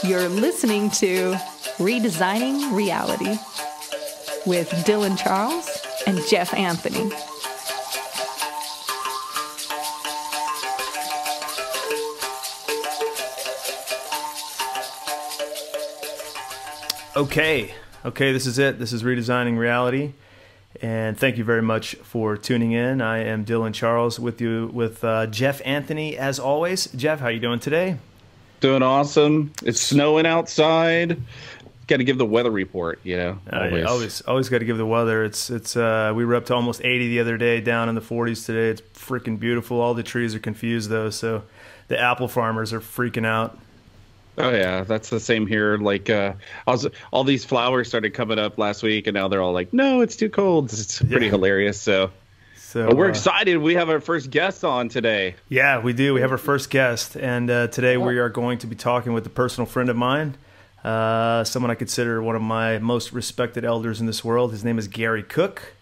You're listening to Redesigning Reality with Dylan Charles and Jeff Anthony. Okay, this is it. This is Redesigning Reality. And thank you very much for tuning in. I am Dylan Charles with you with Jeff Anthony as always. Jeff, how you doing today? Doing awesome. It's snowing outside. Got to give the weather report, you know. Always got to give the weather. It's we were up to almost 80 the other day, down in the 40s today. It's freaking beautiful. All the trees are confused though, so the apple farmers are freaking out. Oh yeah, that's the same here. Like all these flowers started coming up last week, and now they're all like, "No, it's too cold." It's pretty hilarious. So we're excited. We have our first guest on today. Yeah, we do. We have our first guest, and today we are going to be talking with a personal friend of mine, someone I consider one of my most respected elders in this world. His name is Gary Cook.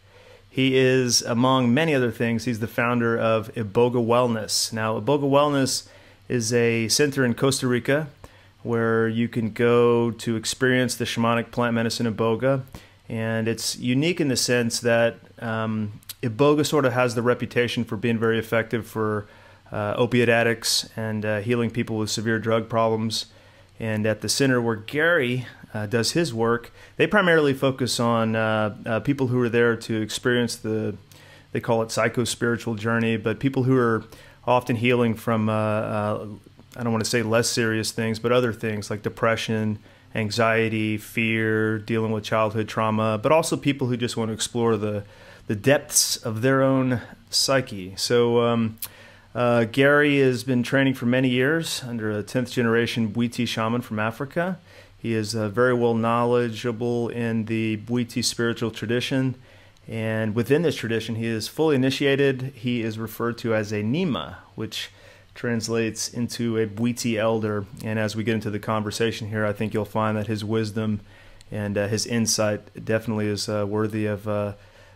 He is, among many other things, he's the founder of Iboga Wellness. Now, Iboga Wellness is a center in Costa Rica where you can go to experience the shamanic plant medicine Iboga, and it's unique in the sense that Iboga sort of has the reputation for being very effective for opiate addicts and healing people with severe drug problems. And at the center where Gary does his work, they primarily focus on people who are there to experience they call it psycho-spiritual journey, but people who are often healing from, I don't want to say less serious things, but other things like depression, anxiety, fear, dealing with childhood trauma, but also people who just want to explore the depths of their own psyche. So Gary has been training for many years under a 10th generation Bwiti shaman from Africa. He is very well knowledgeable in the Bwiti spiritual tradition, and within this tradition he is fully initiated. He is referred to as a Nima, which translates into a Bwiti elder, and as we get into the conversation here, I think you'll find that his wisdom and his insight definitely is worthy of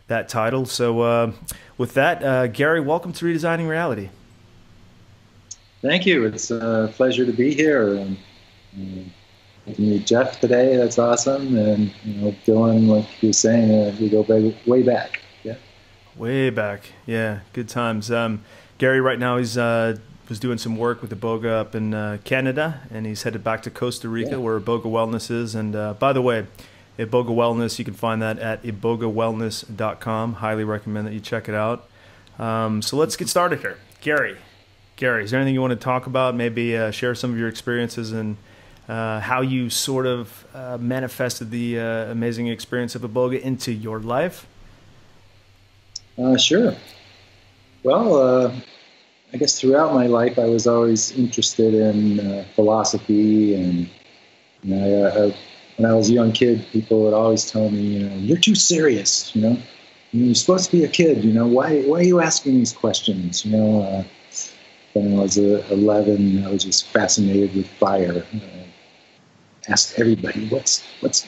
that title. So with that, Gary, welcome to Redesigning Reality. Thank you. It's a pleasure to be here. And to meet Jeff today, that's awesome. And Dylan, like you were saying, we go way back. Yeah. Way back. Yeah, good times. Gary, right now, he's was doing some work with Iboga up in Canada, and he's headed back to Costa Rica, where Iboga Wellness is. And by the way, Iboga Wellness, you can find that at ibogawellness.com. Highly recommend that you check it out. So let's get started here. Gary, is there anything you want to talk about? Maybe share some of your experiences and how you sort of manifested the amazing experience of Iboga into your life? Sure. Well, I guess throughout my life I was always interested in philosophy, and when I was a young kid, people would always tell me, you're too serious, you're supposed to be a kid, why are you asking these questions, When I was 11, I was just fascinated with fire. Asked everybody, what's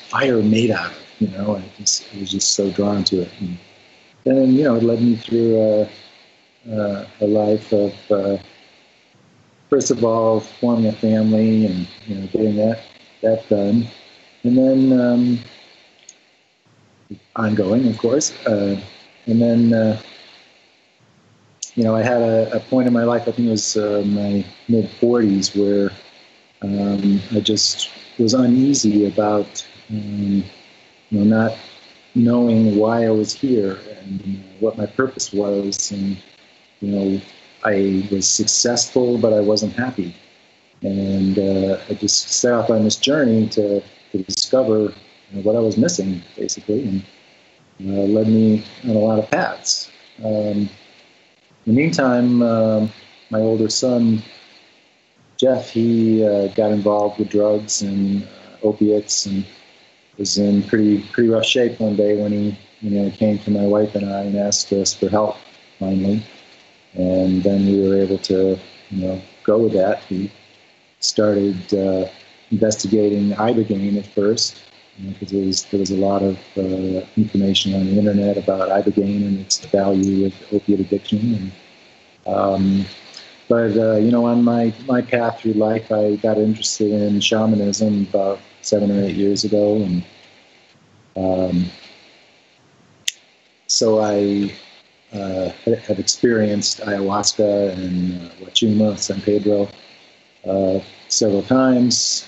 fire made out of, I was just so drawn to it. And then, it led me through a life of, first of all, forming a family and, getting that done. And then ongoing, of course. And then, I had a point in my life, I think it was my mid-40s, where I just was uneasy about, not knowing why I was here and what my purpose was. And, I was successful, but I wasn't happy. And I just set off on this journey to discover what I was missing, basically, and led me on a lot of paths. In the meantime, my older son, Jeff, he got involved with drugs and opiates, and was in pretty rough shape one day when he came to my wife and I and asked us for help, finally. And then we were able to go with that. We started investigating Ibogaine at first, because there was a lot of information on the internet about ibogaine and its value with opiate addiction. But on my path through life, I got interested in shamanism about 7 or 8 years ago, and so I have experienced ayahuasca and Huachuma, San Pedro, several times.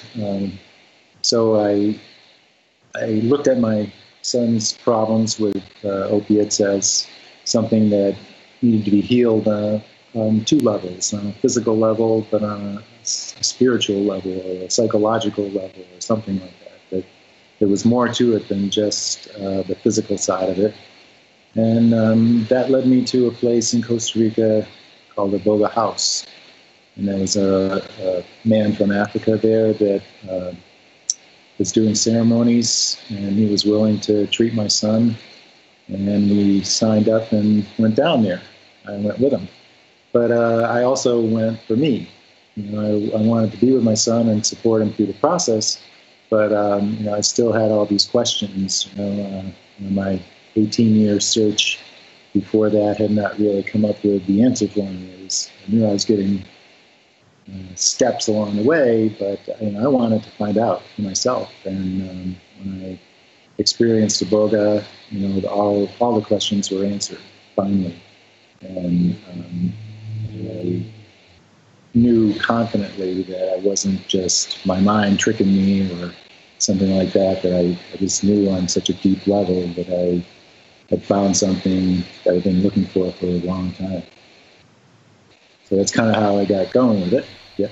So I looked at my son's problems with opiates as something that needed to be healed on 2 levels, on a physical level, but on a spiritual level or a psychological level or something like that. That there was more to it than just the physical side of it. And that led me to a place in Costa Rica called Iboga House. And there was a man from Africa there that was doing ceremonies, and he was willing to treat my son. And we signed up and went down there. I went with him. But I also went for me. I wanted to be with my son and support him through the process. But I still had all these questions. My 18-year search before that had not really come up with the answer for me. I knew I was getting steps along the way, but I wanted to find out for myself. And when I experienced Iboga, all the questions were answered finally. And I knew confidently that I wasn't just my mind tricking me or something like that, that I just knew on such a deep level that I had found something that I've been looking for a long time. So that's kind of how I got going with it. Yeah.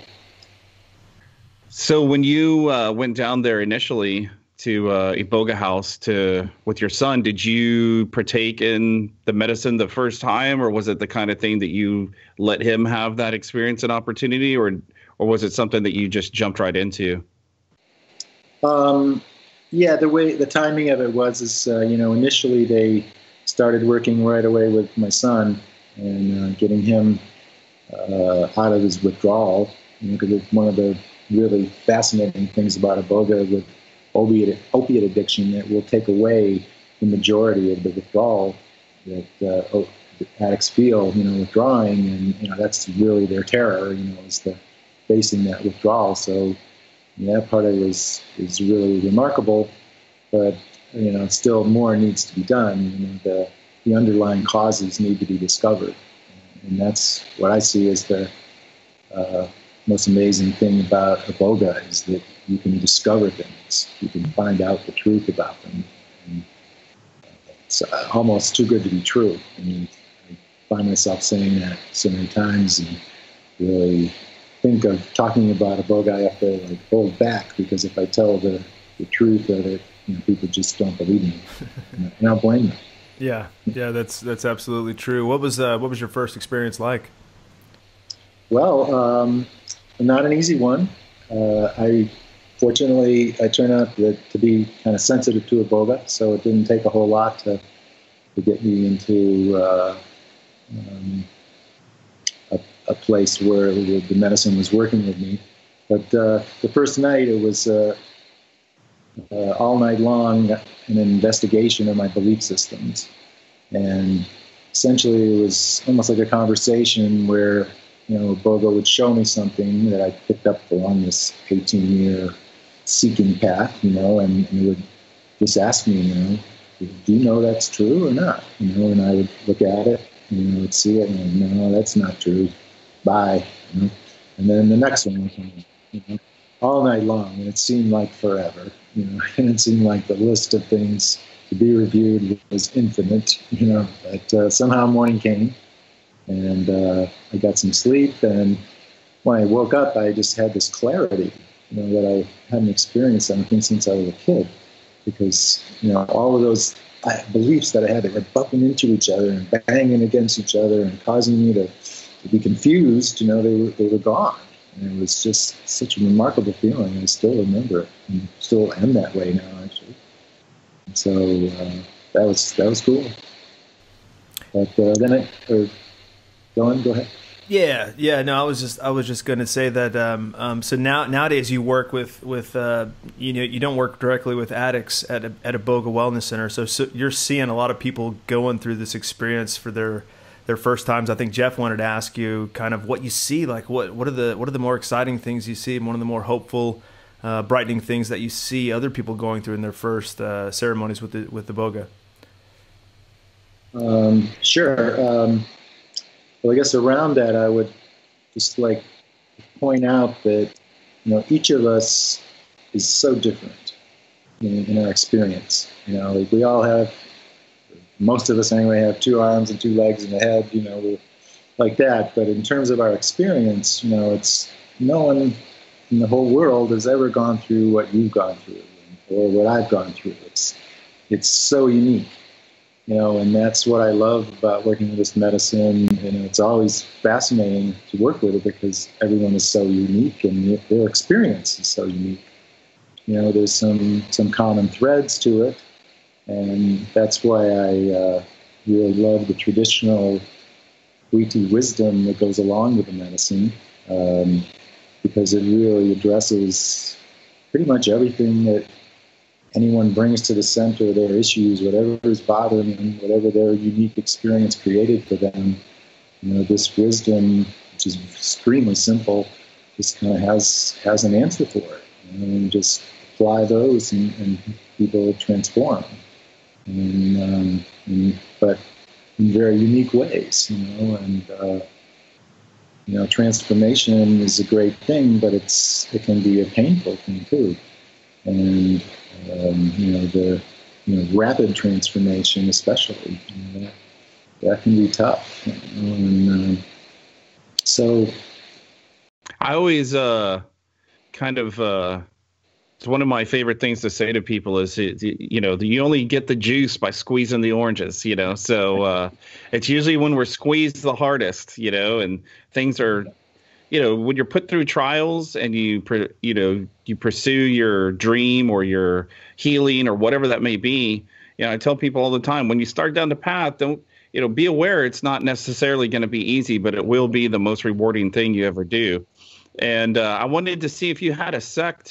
So when you went down there initially to Iboga House with your son, did you partake in the medicine the first time, or was it the kind of thing that you let him have that experience and opportunity, or was it something that you just jumped right into? Yeah, the timing of it was initially they started working right away with my son and getting him out of his withdrawal. Because it's one of the really fascinating things about Iboga with opiate addiction, it will take away the majority of the withdrawal that addicts feel, withdrawing, and that's really their terror, is the facing that withdrawal. So that part of it is really remarkable, but still more needs to be done. The underlying causes need to be discovered, and that's what I see as the most amazing thing about Iboga, is that you can discover things, you can find out the truth about them. And it's almost too good to be true. I find myself saying that so many times, and really think of talking about Iboga, I have to hold back, because if I tell the truth of it, people just don't believe me, and I'll blame them. Yeah, that's absolutely true. What was your first experience like? Well, not an easy one. Fortunately, I turned out to be kind of sensitive to Iboga, so it didn't take a whole lot to get me into a place where the medicine was working with me. But the first night, it was all night long an investigation of my belief systems. And essentially, it was almost like a conversation where Iboga would show me something that I picked up along this 18-year seeking path, and it would just ask me, do you know that's true or not? And I would look at it, and I would see it, and no, that's not true. Bye. And then the next one would come, all night long, and it seemed like forever, and it seemed like the list of things to be reviewed was infinite, but somehow morning came, and I got some sleep, and when I woke up, I just had this clarity, that I hadn't experienced, I think, since I was a kid, because, all of those beliefs that I had that were bumping into each other and banging against each other and causing me to be confused, they were gone. And it was just such a remarkable feeling. I still remember it, and still am that way now, actually. And so that was cool. But then go ahead. Yeah. No, I was just going to say that. So nowadays you work with you don't work directly with addicts at Iboga Wellness Center. So you're seeing a lot of people going through this experience for their first times. I think Jeff wanted to ask you kind of what you see, like what are the more exciting things you see, and one of the more hopeful, brightening things that you see other people going through in their first ceremonies with Iboga. Sure. Well, I guess around that, I would just like point out that, each of us is so different in our experience. Like we all have, most of us anyway, have 2 arms and 2 legs and a head, we're like that. But in terms of our experience, it's no one in the whole world has ever gone through what you've gone through or what I've gone through. It's so unique. And that's what I love about working with this medicine. It's always fascinating to work with it because everyone is so unique and their experience is so unique. There's some common threads to it, and that's why I really love the traditional Bwiti wisdom that goes along with the medicine, because it really addresses pretty much everything that anyone brings to the center, their issues, whatever is bothering them, whatever their unique experience created for them. This wisdom, which is extremely simple, just kind of has an answer for it. And just apply those and people transform. But in very unique ways, transformation is a great thing, but it can be a painful thing too. And the rapid transformation, especially, that can be tough. So I always it's one of my favorite things to say to people is, you only get the juice by squeezing the oranges, so it's usually when we're squeezed the hardest, and things are, when you're put through trials and you pursue your dream or your healing or whatever that may be. I tell people all the time, when you start down the path, don't, be aware it's not necessarily going to be easy, but it will be the most rewarding thing you ever do. And I wanted to see if you had a sec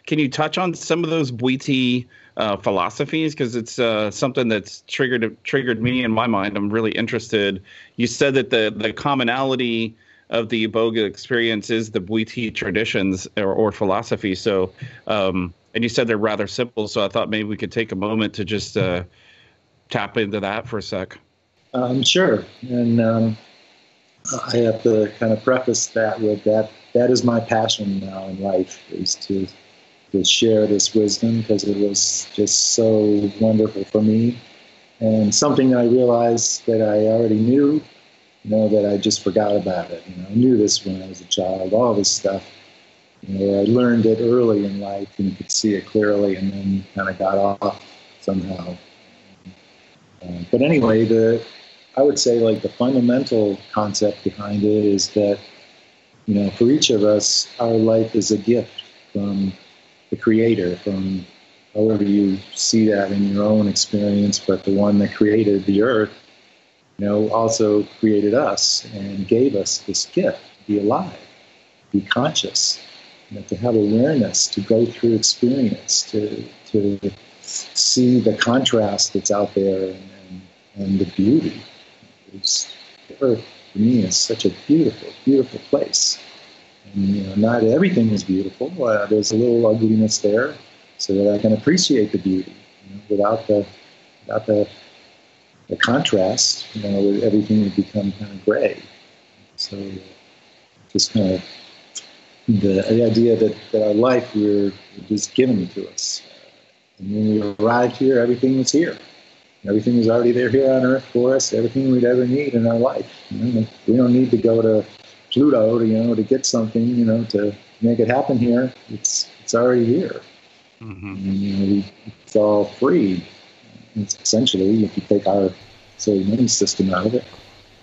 can you touch on some of those Bwiti philosophies? Because it's something that's triggered me in my mind. I'm really interested. You said that the commonality of the Iboga experience is the Bwiti traditions or philosophy. So, and you said they're rather simple. So I thought maybe we could take a moment to just tap into that for a sec. Sure. And I have to kind of preface that with that is my passion now in life, is to share this wisdom, because it was just so wonderful for me, and something I realized that I already knew, that I just forgot about it. I knew this when I was a child, all this stuff. I learned it early in life and could see it clearly, and then kind of got off somehow. But anyway, I would say like the fundamental concept behind it is that, for each of us, our life is a gift from the Creator, from however you see that in your own experience, but the one that created the earth, also created us and gave us this gift to be alive, be conscious, to have awareness, to go through experience, to see the contrast that's out there and the beauty. The earth, for me, is such a beautiful, beautiful place. And, not everything is beautiful. There's a little ugliness there, so that I can appreciate the beauty. Without the contrast, everything would become kind of gray. So just kind of the idea that our life we're just given to us. And when we arrived here, everything was here. Everything was already there here on Earth for us. Everything we'd ever need in our life. We don't need to go to Pluto to get something, to make it happen here. It's already here. Mm-hmm. And, it's all free. It's essentially, if you take our money system out of it.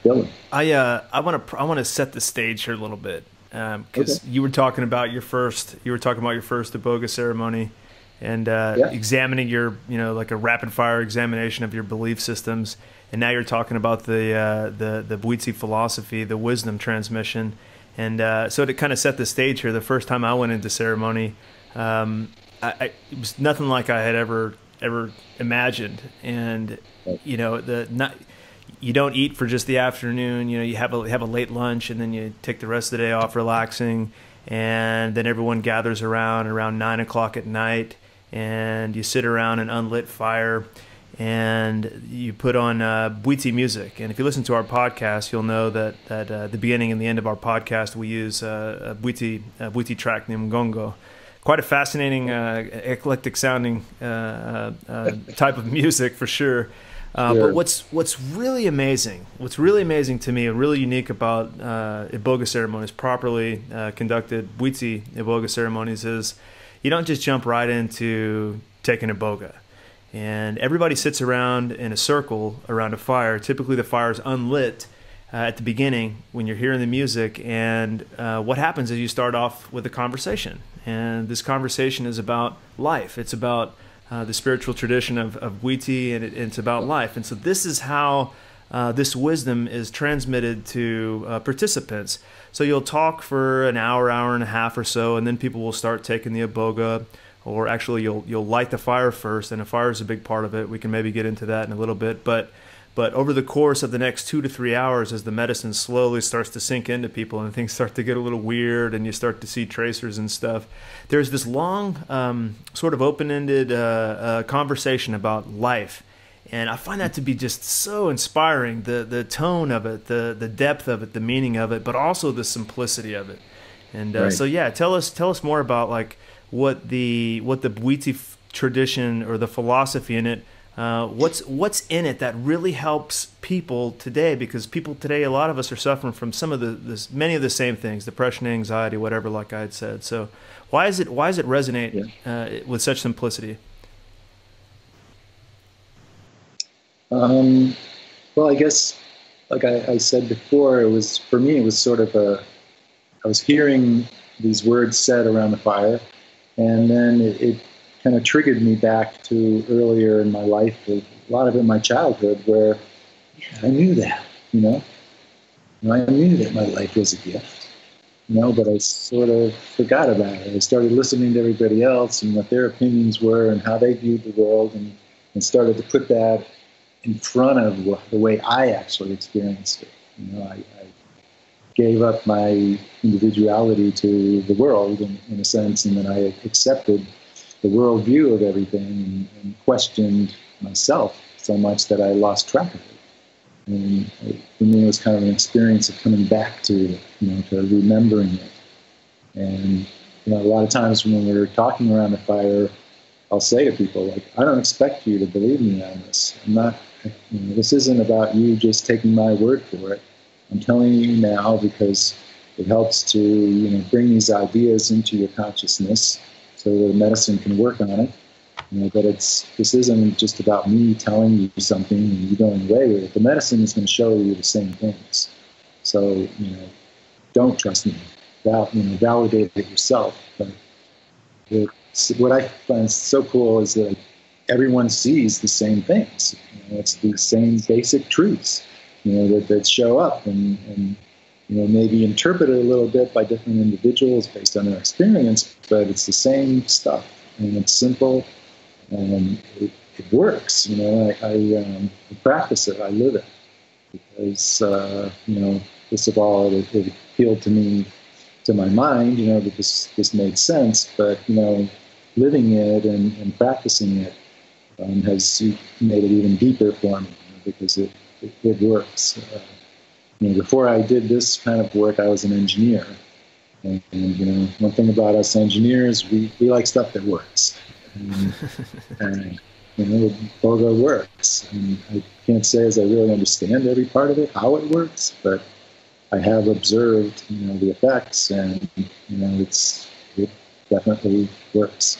Dylan. I want to set the stage here a little bit, because you were talking about your first Iboga ceremony, and examining your, like a rapid fire examination of your belief systems. And now you're talking about the Bwiti philosophy, the wisdom transmission. And so to kind of set the stage here, the first time I went into ceremony, it was nothing like I had ever imagined. And you don't eat for just the afternoon. You have a late lunch, and then you take the rest of the day off relaxing. And then everyone gathers around 9 o'clock at night, and you sit around an unlit fire, and you put on Bwiti music. And if you listen to our podcast, you'll know that at the beginning and the end of our podcast, we use a Bwiti track named Ngongo. Quite a fascinating, eclectic sounding type of music for sure. But what's really amazing to me and really unique about Iboga ceremonies, properly conducted Bwiti Iboga ceremonies, is you don't just jump right into taking Iboga. And everybody sits around in a circle around a fire. Typically the fire is unlit at the beginning when you're hearing the music. And what happens is you start off with a conversation. And this conversation is about life. It's about the spiritual tradition of Bwiti, and it's about life. And so this is how this wisdom is transmitted to participants. So you'll talk for an hour and a half or so, and then people will start taking the Iboga, or actually you'll light the fire first, and the fire is a big part of it. We can maybe get into that in a little bit. But over the course of the next 2 to 3 hours, as the medicine slowly starts to sink into people and things start to get a little weird and you start to see tracers and stuff, there's this long sort of open-ended conversation about life. And I find that to be just so inspiring, the tone of it, the depth of it, the meaning of it, but also the simplicity of it. And right. So yeah, tell us more about like what the Bwiti tradition or the philosophy in it. What's in it that really helps people today? Because people today, a lot of us are suffering from some of many of the same things: depression, anxiety, whatever. Like I had said. So why does it resonate with such simplicity? Well, I guess, like I said before, for me it was sort of I was hearing these words said around the fire, and then it kind of triggered me back to earlier in my life, a lot of it in my childhood, where I knew that, I knew that my life was a gift, but I sort of forgot about it. I started listening to everybody else and what their opinions were and how they viewed the world, and started to put that in front of the way I actually experienced it. I gave up my individuality to the world in a sense, and then I accepted the worldview of everything and questioned myself so much that I lost track of it. And for me, it was kind of an experience of coming back to to remembering it. And a lot of times when we're talking around the fire, I'll say to people, like, I don't expect you to believe me on this. I'm not, this isn't about you just taking my word for it. I'm telling you now because it helps to bring these ideas into your consciousness, so the medicine can work on it. But this isn't just about me telling you something and you going away with it. The medicine is going to show you the same things. So, don't trust me. Validate it yourself. But what I find so cool is that everyone sees the same things. It's the same basic truths, that show up and maybe interpreted a little bit by different individuals based on their experience, but it's the same stuff, and it's simple, and it works. I practice it, I live it, because first of all, it appealed to me, to my mind, that this made sense, but living it and practicing it has made it even deeper for me, because it works. Before I did this kind of work, I was an engineer. And one thing about us engineers, we like stuff that works. And Iboga works. And I can't say as I really understand every part of it, how it works, but I have observed, the effects, and, it definitely works.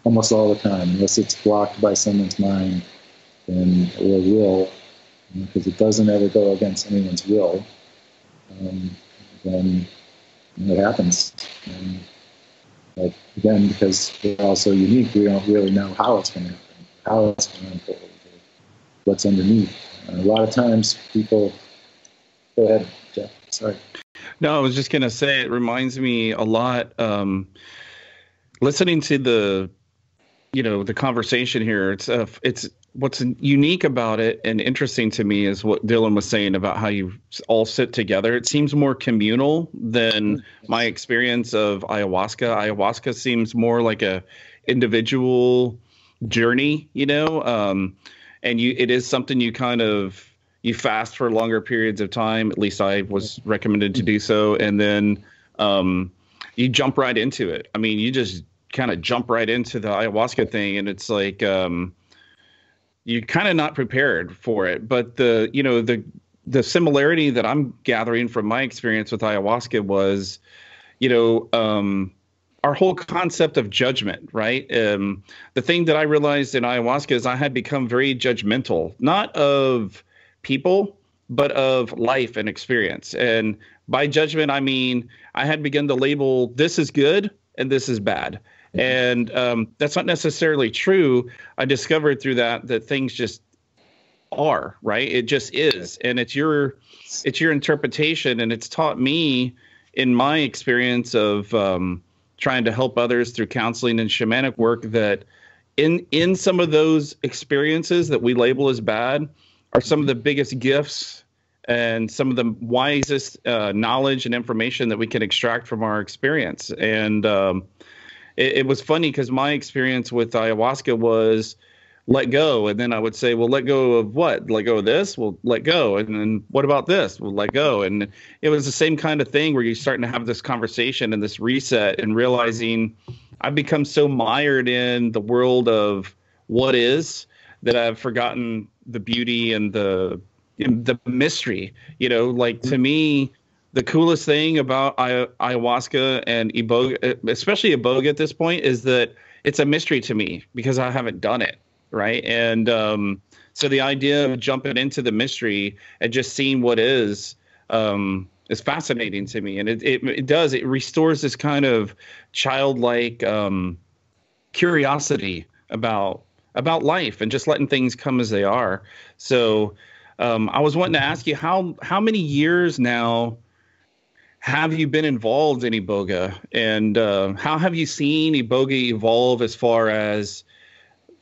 Almost all the time, unless it's blocked by someone's mind or will, because it doesn't ever go against anyone's will, then it happens. And But again, because we're all so unique, we don't really know how it's going to happen, how it's going to unfold, or what's underneath. A lot of times people, go ahead, Jeff, sorry. No, I was just going to say, it reminds me a lot, listening to the conversation here. It's what's unique about it and interesting to me is what Dylan was saying about how you all sit together. It seems more communal than my experience of ayahuasca. Ayahuasca seems more like a individual journey, and it is something you fast for longer periods of time. At least I was recommended to do so. And then you jump right into it. I mean, you just kind of jump right into the ayahuasca thing. And it's like, you're kind of not prepared for it. But the similarity that I'm gathering from my experience with ayahuasca was, our whole concept of judgment, right? The thing that I realized in ayahuasca is I had become very judgmental, not of people, but of life and experience. And by judgment, I mean, I had begun to label this is good and this is bad. And that's not necessarily true. I discovered through that things just are, right? It just is. And it's your interpretation. And it's taught me in my experience of trying to help others through counseling and shamanic work that in some of those experiences that we label as bad are some of the biggest gifts and some of the wisest knowledge and information that we can extract from our experience. And it was funny because my experience with ayahuasca was let go. And then I would say, well, let go of what? Let go of this? Well, let go. And then what about this? Well, let go. And it was the same kind of thing where you're starting to have this conversation and this reset and realizing I've become so mired in the world of what is that I've forgotten the beauty and the mystery. Like to me, the coolest thing about ayahuasca and Iboga, especially Iboga at this point, is that it's a mystery to me because I haven't done it, right? And so the idea of jumping into the mystery and just seeing what is fascinating to me. And it restores this kind of childlike curiosity about life and just letting things come as they are. So I was wanting to ask you, how many years now have you been involved in Iboga, and how have you seen Iboga evolve as far as,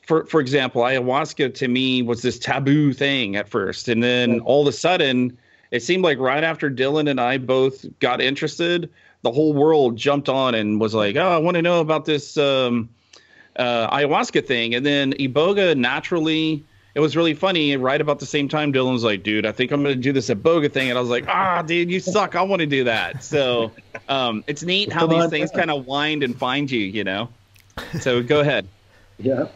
for example, ayahuasca to me was this taboo thing at first, and then all of a sudden it seemed like right after Dylan and I both got interested, the whole world jumped on and was like, oh, I want to know about this ayahuasca thing. And then Iboga naturally, it was really funny. Right about the same time, Dylan was like, dude, I think I'm going to do this Iboga thing. And I was like, dude, you suck. I want to do that. So it's neat how these things kind of wind and find you, So go ahead. Yeah.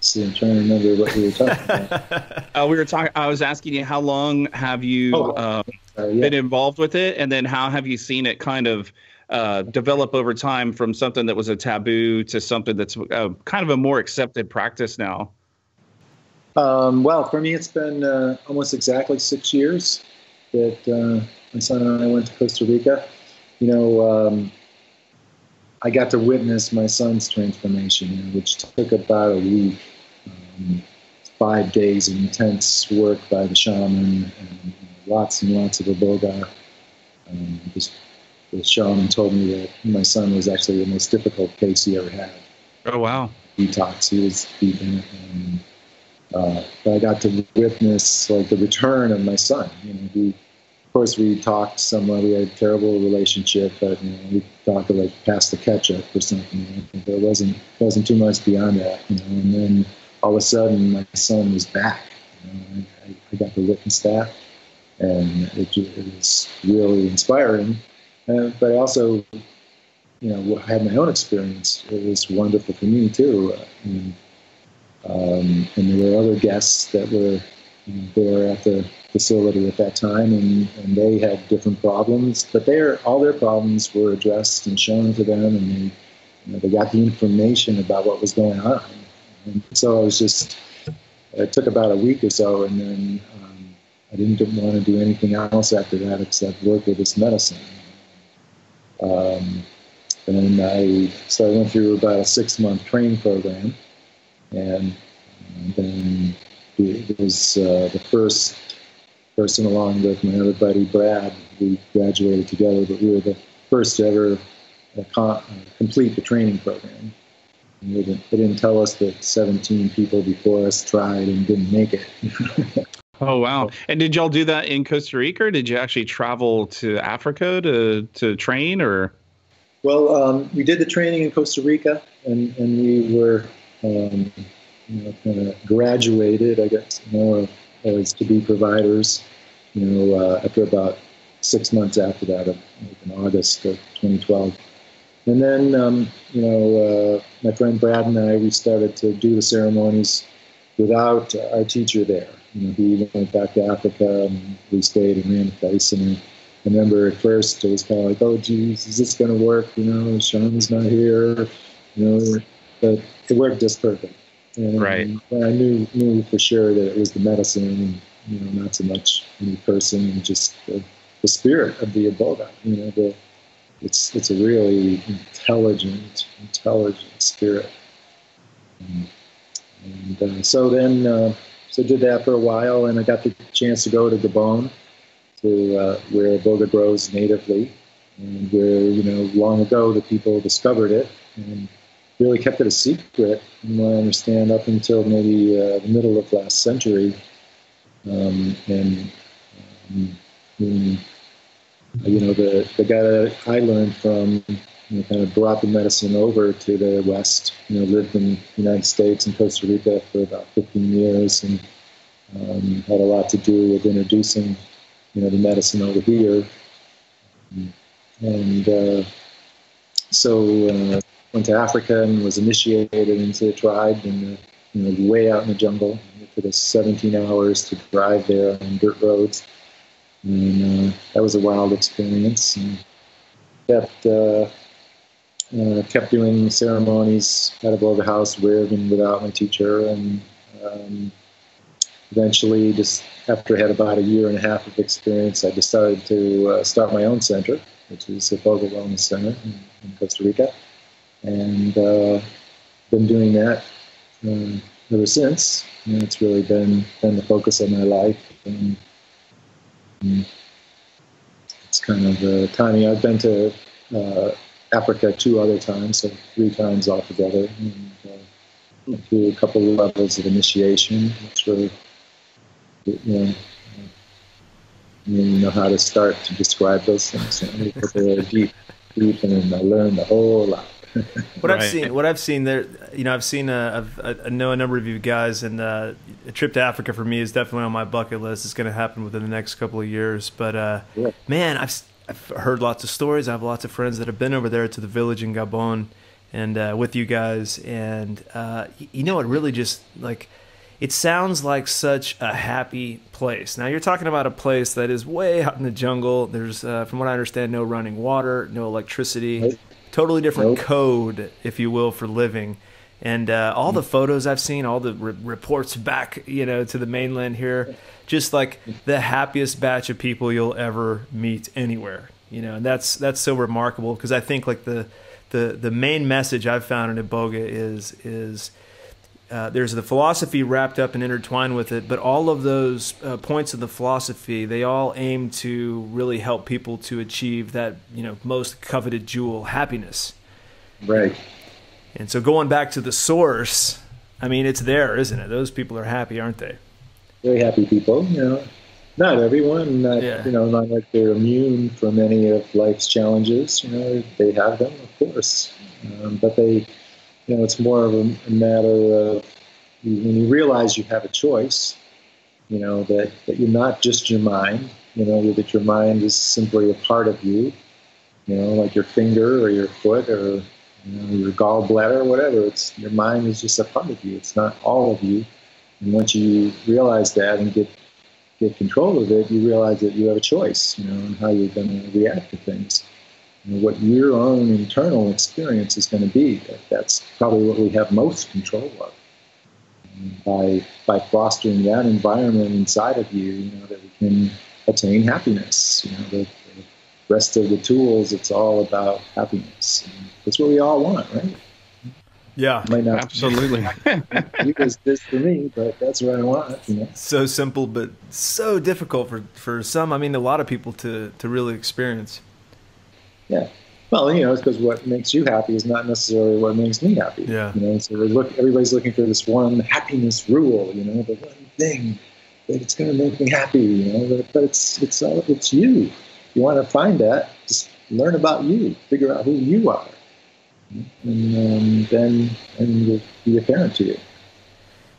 See, I'm trying to remember what we were talking about. I was asking you, how long have you been involved with it? And then how have you seen it kind of develop over time from something that was a taboo to something that's kind of a more accepted practice now? Well, for me, it's been almost exactly 6 years that my son and I went to Costa Rica. I got to witness my son's transformation, which took about a week. 5 days of intense work by the shaman and lots and lots of Iboga. The shaman told me that my son was actually the most difficult case he ever had. Oh, wow. Detox, he was deep in it. And, but I got to witness the return of my son. Of course, we talked somewhat. We had a terrible relationship, but we talked past the ketchup or something. There wasn't too much beyond that. And then all of a sudden, my son was back. I got to witness that, and it was really inspiring. But I also, had my own experience. It was wonderful for me too. And there were other guests that were there at the facility at that time, and they had different problems. But all their problems were addressed and shown to them, and they got the information about what was going on. And so it took about a week or so, and then I didn't want to do anything else after that except work with this medicine. And I went through about a 6-month training program, and then it was the first person, along with my other buddy Brad. We graduated together, but we were the first to ever complete the training program. And they didn't tell us that 17 people before us tried and didn't make it. Oh, wow. And did y'all do that in Costa Rica, or did you actually travel to Africa to train, or? Well, we did the training in Costa Rica, and we were kind of graduated, I guess, as to be providers, after about 6 months after that, in August of 2012. And then, my friend Brad and I, we started to do the ceremonies without our teacher there. He went back to Africa, and we stayed and ran the place. And I remember at first it was kind of like, oh, geez, is this going to work? Sean's not here. But it worked just perfect. And right. I knew for sure that it was the medicine, and not so much any person, and just the spirit of the Iboga. It's a really intelligent spirit. So did that for a while, and I got the chance to go to Gabon, to where Iboga grows natively, and where long ago the people discovered it and really kept it a secret, from what I understand, up until maybe the middle of last century. The guy that I learned from, kind of brought the medicine over to the West. Lived in the United States and Costa Rica for about 15 years, and had a lot to do with introducing, the medicine over here. So went to Africa and was initiated into the tribe, and way out in the jungle. It took us 17 hours to drive there on dirt roads. And that was a wild experience. And kept doing ceremonies at Iboga House with and without my teacher. And eventually, just after I had about 1.5 years of experience, I decided to start my own center, which is Iboga Wellness Center in Costa Rica. And been doing that ever since. It's really been the focus of my life. And it's kind of the timing. I've been to Africa 2 other times, so 3 times altogether, and through a couple of levels of initiation. It's really, you know how to start to describe those things. But they're deep, and I learned a whole lot. What I've seen there, I know a number of you guys, and a trip to Africa for me is definitely on my bucket list. It's going to happen within the next couple of years. But man, I've heard lots of stories. I have lots of friends that have been over there to the village in Gabon, and with you guys, and it really just it sounds like such a happy place. Now you're talking about a place that is way out in the jungle. There's, from what I understand, no running water, no electricity. Totally different code, if you will, for living. And all the photos I've seen, all the reports back, to the mainland here, just like the happiest batch of people you'll ever meet anywhere. And that's so remarkable, because I think the main message I've found in Iboga is there's the philosophy wrapped up and intertwined with it, but all of those points of the philosophy, they all aim to really help people to achieve that, most coveted jewel, happiness. Right. And so going back to the source, I mean, it's there, isn't it? Those people are happy, aren't they? Very happy people, Not everyone, not like they're immune from any of life's challenges. They have them, of course, but they. It's more of a matter of when you realize you have a choice, that you're not just your mind, that your mind is simply a part of you, like your finger or your foot or your gallbladder or whatever. It's your mind is just a part of you. It's not all of you. And once you realize that and get control of it, you realize that you have a choice, on how you're going to react to things. What your own internal experience is going to be. That's probably what we have most control of. by fostering that environment inside of you, that we can attain happiness. The rest of the tools, it's all about happiness. And that's what we all want, right? Yeah, might not absolutely. Because this for me, but that's what I want. So simple, but so difficult for some. I mean, a lot of people to really experience. Yeah. Well, it's because what makes you happy is not necessarily what makes me happy. Yeah. So everybody's looking for this one happiness rule. The one thing that it's going to make me happy. But it's you. You want to find that, just learn about you, figure out who you are, and then it'll be apparent to you.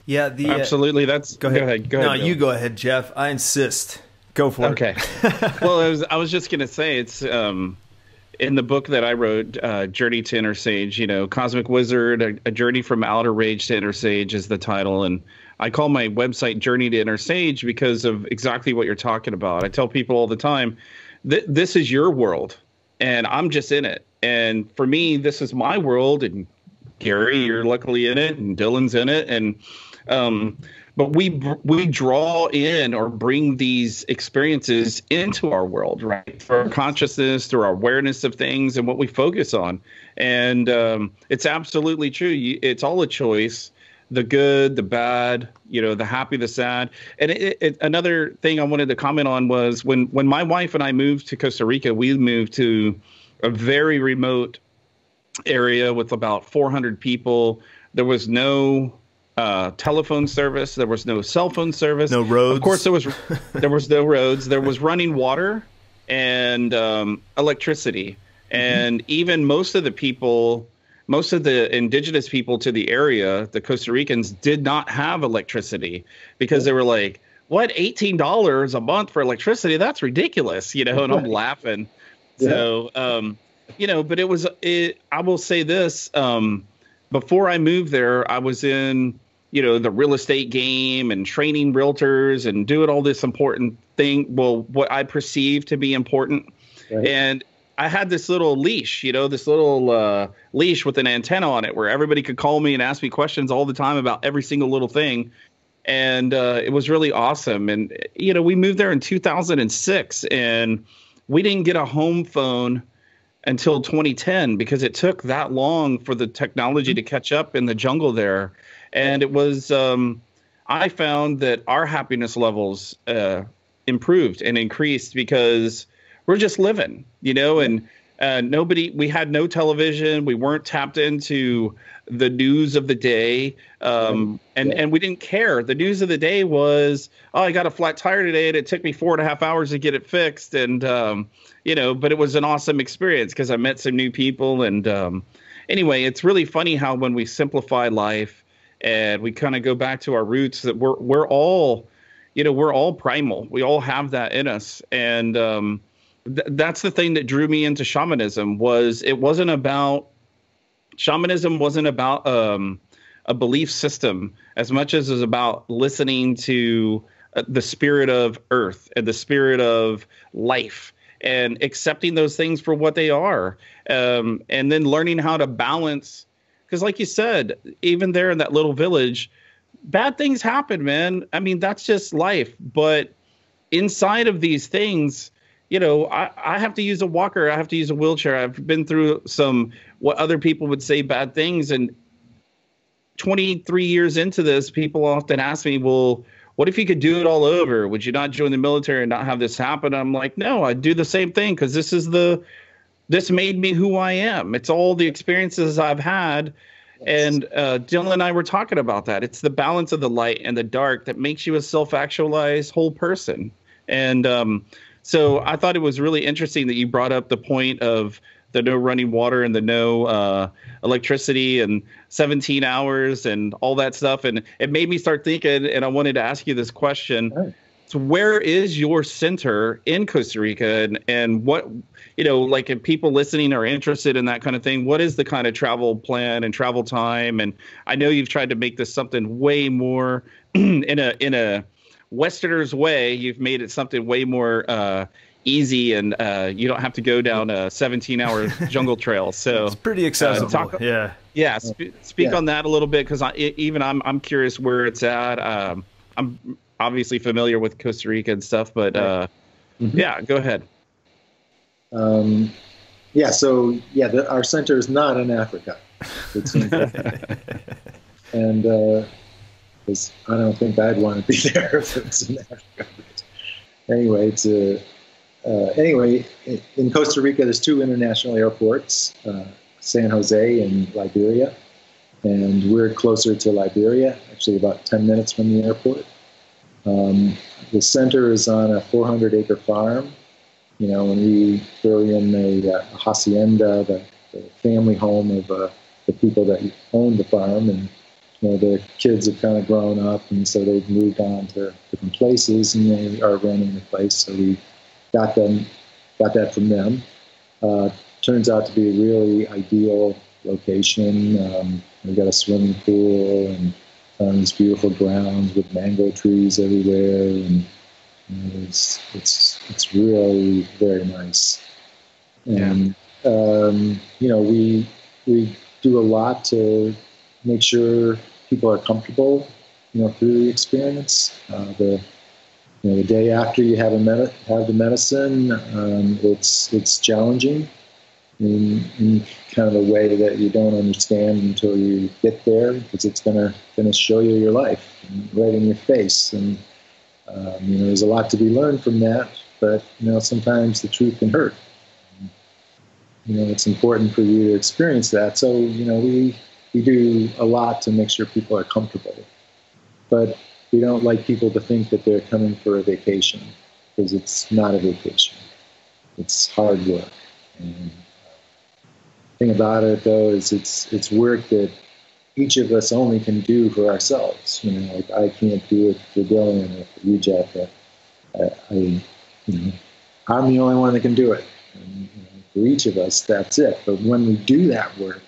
Yeah, absolutely. Go ahead. No, you go ahead, Jeff. I insist. Go for it. Okay. Well, I was just gonna say it's in the book that I wrote, Journey to Inner Sage. Cosmic Wizard, a journey from outer rage to inner sage is the title, and I call my website Journey to Inner Sage because of exactly what you're talking about. I tell people all the time, this is your world, and I'm just in it. And for me, this is my world, and Gary, you're luckily in it, and Dylan's in it, and but we draw in or bring these experiences into our world, right? Through our consciousness, through our awareness of things, and what we focus on. And it's absolutely true. It's all a choice. The good, the bad, the happy, the sad. And another thing I wanted to comment on was when my wife and I moved to Costa Rica, we moved to a very remote area with about 400 people. There was no telephone service. There was no cell phone service. No roads. Of course, there was no roads. There was running water and electricity. And even most of the indigenous people to the area, the Costa Ricans, did not have electricity because they were like, what, $18 a month for electricity? That's ridiculous, and I'm laughing. Yeah. So, but I will say this, before I moved there, I was in, the real estate game and training realtors and doing all this important thing. Well, what I perceive to be important. Right. And I had this little leash, this little leash with an antenna on it where everybody could call me and ask me questions all the time about every single little thing. And it was really awesome. And, we moved there in 2006 and we didn't get a home phone until 2010 because it took that long for the technology to catch up in the jungle there. And it was I found that our happiness levels improved and increased because we're just living, and we had no television. We weren't tapped into the news of the day. And we didn't care. The news of the day was, I got a flat tire today and it took me 4.5 hours to get it fixed. And, but it was an awesome experience because I met some new people. And anyway, it's really funny how when we simplify life and we kind of go back to our roots, that we're all primal. We all have that in us. And, that's the thing that drew me into shamanism. Shamanism wasn't about a belief system as much as it was about listening to the spirit of earth and the spirit of life and accepting those things for what they are. And then learning how to balance, because like you said, even there in that little village, bad things happen, man. I mean, that's just life. But inside of these things, I have to use a walker. I have to use a wheelchair. I've been through what other people would say bad things. And 23 years into this, people often ask me, well, what if you could do it all over? Would you not join the military and not have this happen? I'm like, no, I'd do the same thing because this made me who I am. It's all the experiences I've had. And Dylan and I were talking about that. It's the balance of the light and the dark that makes you a self-actualized whole person. And so I thought it was really interesting that you brought up the point of the no running water and the no electricity and 17 hours and all that stuff. And it made me start thinking, and I wanted to ask you this question. Right. So where is your center in Costa Rica? And what, like if people listening are interested in that kind of thing, what is the kind of travel plan and travel time? And I know you've tried to make this something way more in a Westerner's way. You've made it something way more easy, and you don't have to go down a 17-hour jungle trail. So it's pretty accessible. Yeah. Speak on that a little bit, because I'm curious where it's at. I'm obviously familiar with Costa Rica and stuff, but yeah, go ahead. Our center is not in Africa. It's in and because I don't think I'd want to be there if it was in Africa. But anyway, in Costa Rica, there's 2 international airports, San Jose and Liberia, and we're closer to Liberia, actually about 10 minutes from the airport. The center is on a 400-acre farm. You know, when we throw in a hacienda, the family home of the people that own the farm, and you know, the kids have kind of grown up, and so they've moved on to different places, and they are renting the place. So we got that from them. Turns out to be a really ideal location. We got a swimming pool and these beautiful grounds with mango trees everywhere, and you know, it's really very nice. And you know, we do a lot to make sure people are comfortable, you know, through the experience. The day after you have the medicine, it's challenging in kind of a way that you don't understand until you get there, because it's gonna show you your life right in your face. And you know, there's a lot to be learned from that, but you know, sometimes the truth can hurt. You know, it's important for you to experience that. So you know, we do a lot to make sure people are comfortable, but we don't like people to think that they're coming for a vacation, because it's not a vacation. It's hard work. And the thing about it, though, is it's work that each of us only can do for ourselves. You know, like I can't do it for Dylan or for you, Jeff. I'm the only one that can do it. And, you know, for each of us, that's it. But when we do that work,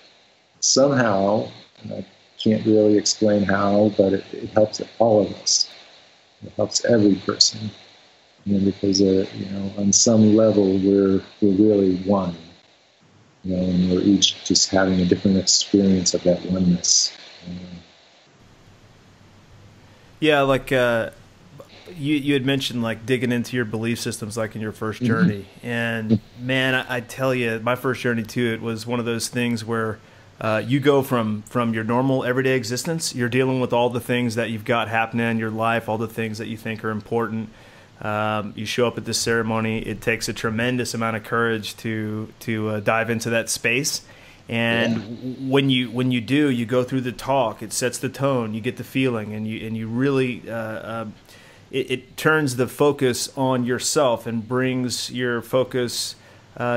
somehow, and I can't really explain how, but it helps all of us. It helps every person, you know, because you know, on some level we're really one. You know, and we're each just having a different experience of that oneness. Yeah, like you had mentioned, like digging into your belief systems, like in your first journey. And man, I tell you, my first journey too, it was one of those things where you go from your normal everyday existence. You're dealing with all the things that you've got happening in your life, all the things that you think are important. You show up at this ceremony. It takes a tremendous amount of courage to dive into that space. And when you do, you go through the talk. It sets the tone. You get the feeling, and you really it turns the focus on yourself and brings your focus.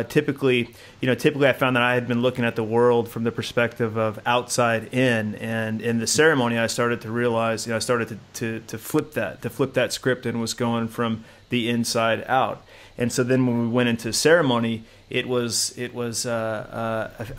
Typically I found that I had been looking at the world from the perspective of outside in, and in the ceremony I started to realize, I started to flip that script, and was going from the inside out. And so then when we went into ceremony, I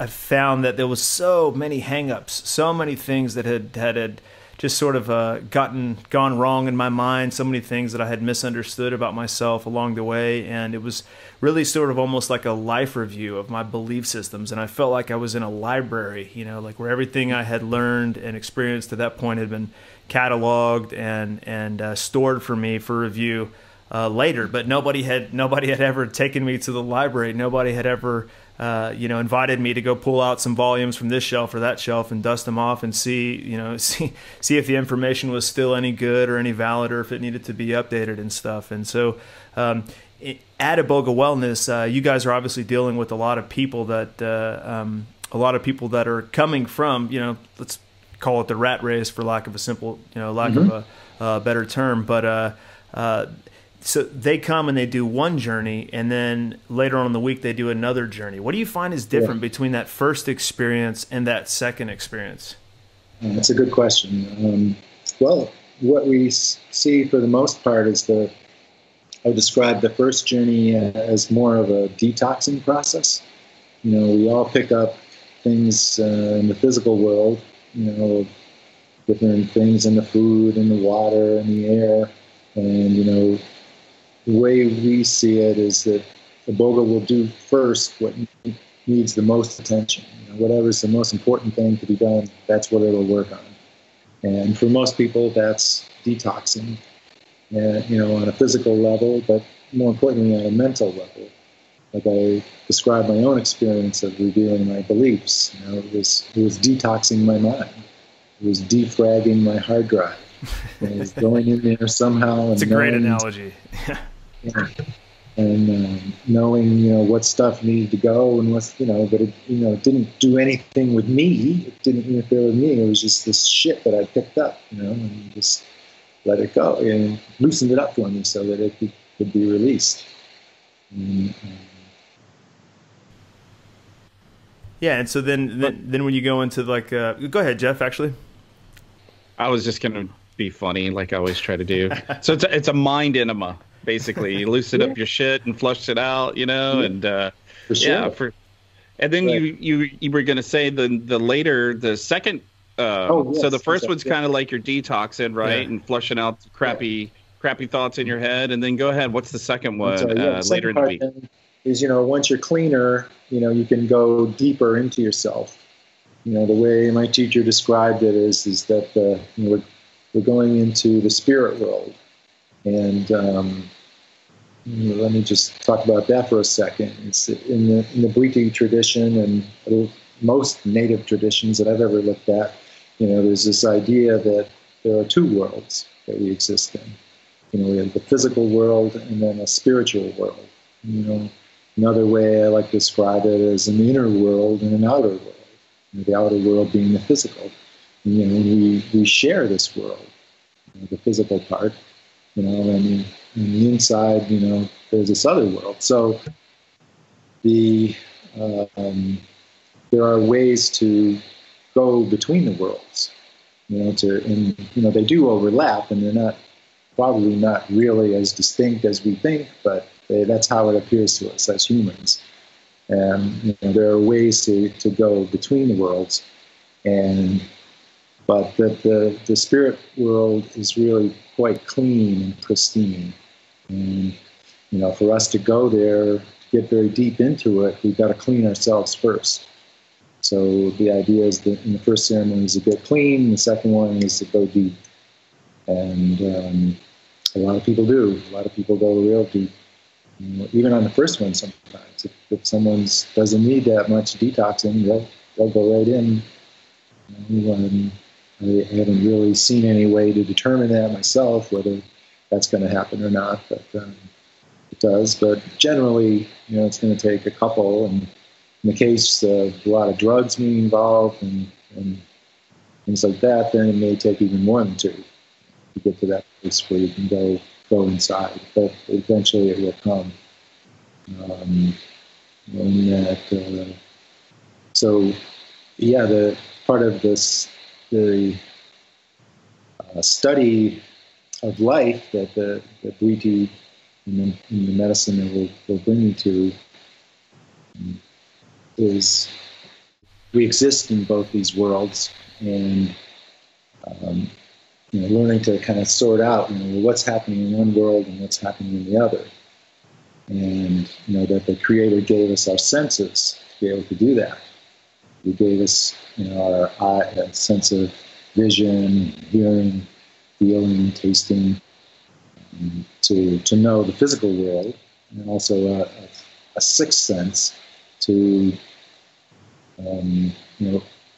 found that there was so many hang-ups, so many things that had just sort of gone wrong in my mind, so many things that I had misunderstood about myself along the way. And it was really sort of almost like a life review of my belief systems. And I felt like I was in a library, like where everything I had learned and experienced to that point had been cataloged and stored for me for review later. But nobody had ever taken me to the library. Nobody had ever invited me to go pull out some volumes from this shelf or that shelf and dust them off and see if the information was still any good or any valid, or if it needed to be updated and stuff. And so at Iboga Wellness, you guys are obviously dealing with a lot of people that are coming from, let's call it the rat race, for lack of a simple, lack of a better term. But so they come and they do one journey, and then later on in the week they do another journey. What do you find is different between that first experience and that second experience? That's a good question. Well, what we see for the most part is I would describe the first journey as more of a detoxing process. We all pick up things in the physical world, different things in the food and the water and the air, and the way we see it is that Iboga will do first what needs the most attention. Whatever's the most important thing to be done, that's what it'll work on. And for most people, that's detoxing, on a physical level, but more importantly, on a mental level. Like I described my own experience of revealing my beliefs. It was detoxing my mind. It was defragging my hard drive. It was going in there somehow. It's a great analogy. Yeah. And knowing, what stuff needed to go and what's, but it, it didn't do anything with me. It didn't interfere with me. It was just this shit that I picked up, and just let it go and loosened it up for me so that it could be released. And, yeah, and so then when you go into go ahead, Jeff. Actually, I was just gonna be funny, like I always try to do. So it's a mind enema, basically. You loosen up your shit and flush it out, and for sure. And then you were gonna say the second. Yes, so the first one's kind of like your detoxing, right, and flushing out crappy thoughts in your head. And then go ahead. What's the second one? Later in the week. Is once you're cleaner, you can go deeper into yourself. The way my teacher described it is that we're going into the spirit world, and let me just talk about that for a second. It's in the Bwiti tradition and most native traditions that I've ever looked at. There's this idea that there are two worlds that we exist in. We have the physical world and then a spiritual world. Another way I like to describe it is an inner world and an outer world. The outer world being the physical. And, we share this world, the physical part, and the inside, there's this other world. So there are ways to go between the worlds, they do overlap, and they're probably not really as distinct as we think, but that's how it appears to us as humans. And there are ways to go between the worlds, but the spirit world is really quite clean and pristine. And for us to go there, to get very deep into it, we've got to clean ourselves first. So the idea is that in the first ceremony is to get clean, the second one is to go deep. And a lot of people do. A lot of people go real deep. Even on the first one sometimes. If someone doesn't need that much detoxing, they'll go right in. I haven't really seen any way to determine that myself, whether that's going to happen or not, but it does. But generally, it's going to take a couple, and in the case of a lot of drugs being involved and things like that, then it may take even more than two to get to that place where you can go inside, but eventually it will come. The part of this, the study of life that the Bwiti and the medicine that will bring you to is we exist in both these worlds, and learning to kind of sort out, what's happening in one world and what's happening in the other. And, that the Creator gave us our senses to be able to do that. He gave us, our a sense of vision, hearing, feeling, tasting, to know the physical world, and also a sixth sense to,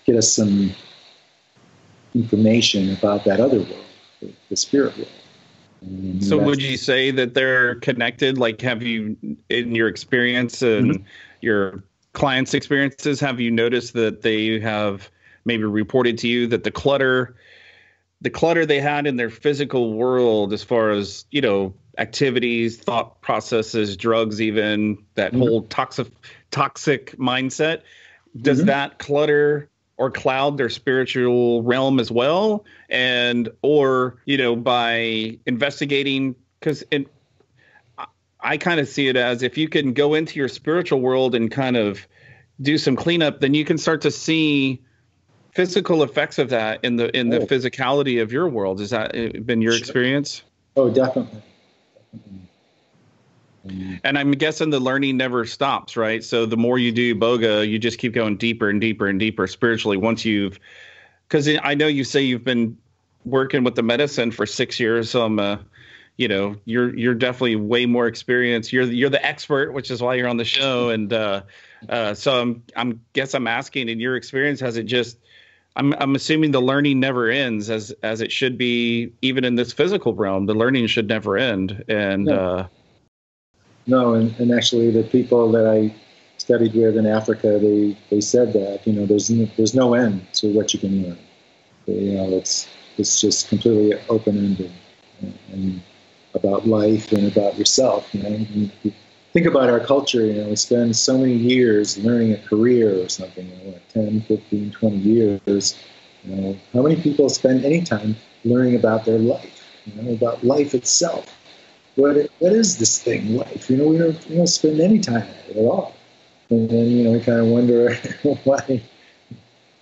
get us some information about that other world, the spirit world. So would you say that they're connected? Like, have you, in your experience and your clients' experiences, have you noticed that they have maybe reported to you that the clutter they had in their physical world, as far as, activities, thought processes, drugs, even that whole toxic mindset, does that clutter or cloud their spiritual realm as well? And, or, by investigating, because I kind of see it as, if you can go into your spiritual world and kind of do some cleanup, then you can start to see physical effects of that in the physicality of your world. Has that been your experience? Oh, definitely. And I'm guessing the learning never stops, right? So the more you do Iboga, you just keep going deeper and deeper and deeper spiritually once you've, because I know you say you've been working with the medicine for 6 years. So you know, you're definitely way more experienced. You're the expert, which is why you're on the show. And so I'm asking, in your experience, has it just, I'm assuming the learning never ends, as it should be, even in this physical realm. The learning should never end. And no, and actually the people that I studied with in Africa, they said that, you know, there's no end to what you can learn. You know, it's just completely open-ended and about life and about yourself. You know, and you think about our culture. You know, we spend so many years learning a career or something. You know, like 10, 15, 20 years. You know, how many people spend any time learning about their life? You know, about life itself. What is this thing, life? You know, we don't spend any time at it at all. And then, you know, we kind of wonder why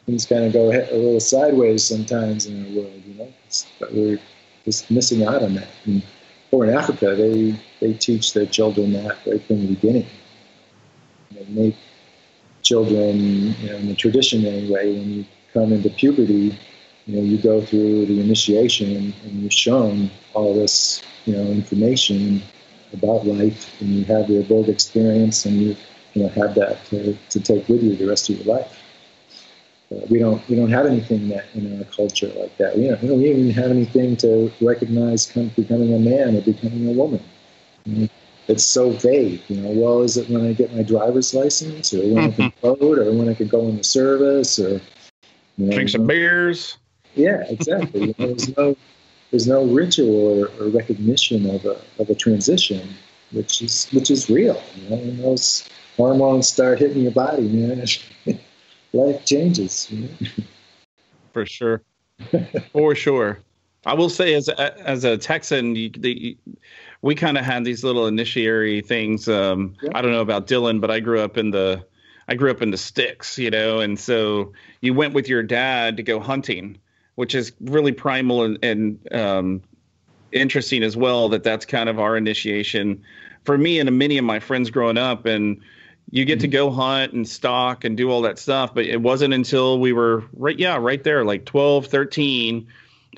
things kind of go a little sideways sometimes in our world. You know, but we're just missing out on that. And, or in Africa, they teach their children that right from the beginning. They make children, you know, in the tradition anyway, when you come into puberty, you know, you go through the initiation and you're shown all this, you know, information about life, and you have the Iboga experience, and you know, have that to take with you the rest of your life. We don't have anything that in our culture like that. We don't even have anything to recognize becoming a man or becoming a woman. You know, it's so vague. You know, well, is it when I get my driver's license, or when I can vote, or when I can go into service, or drink some beers? Yeah, exactly. You know, there's no ritual or recognition of a transition, which is real. You know, when those hormones start hitting your body, man, life changes. You know? For sure. For sure. I will say, as a Texan, we kind of had these little initiatory things. I don't know about Dylan, but I grew up in the sticks, you know, and so you went with your dad to go hunting, which is really primal and interesting as well. That's kind of our initiation for me and many of my friends growing up. And you get to go hunt and stalk and do all that stuff. But it wasn't until we were right there, like 12, 13,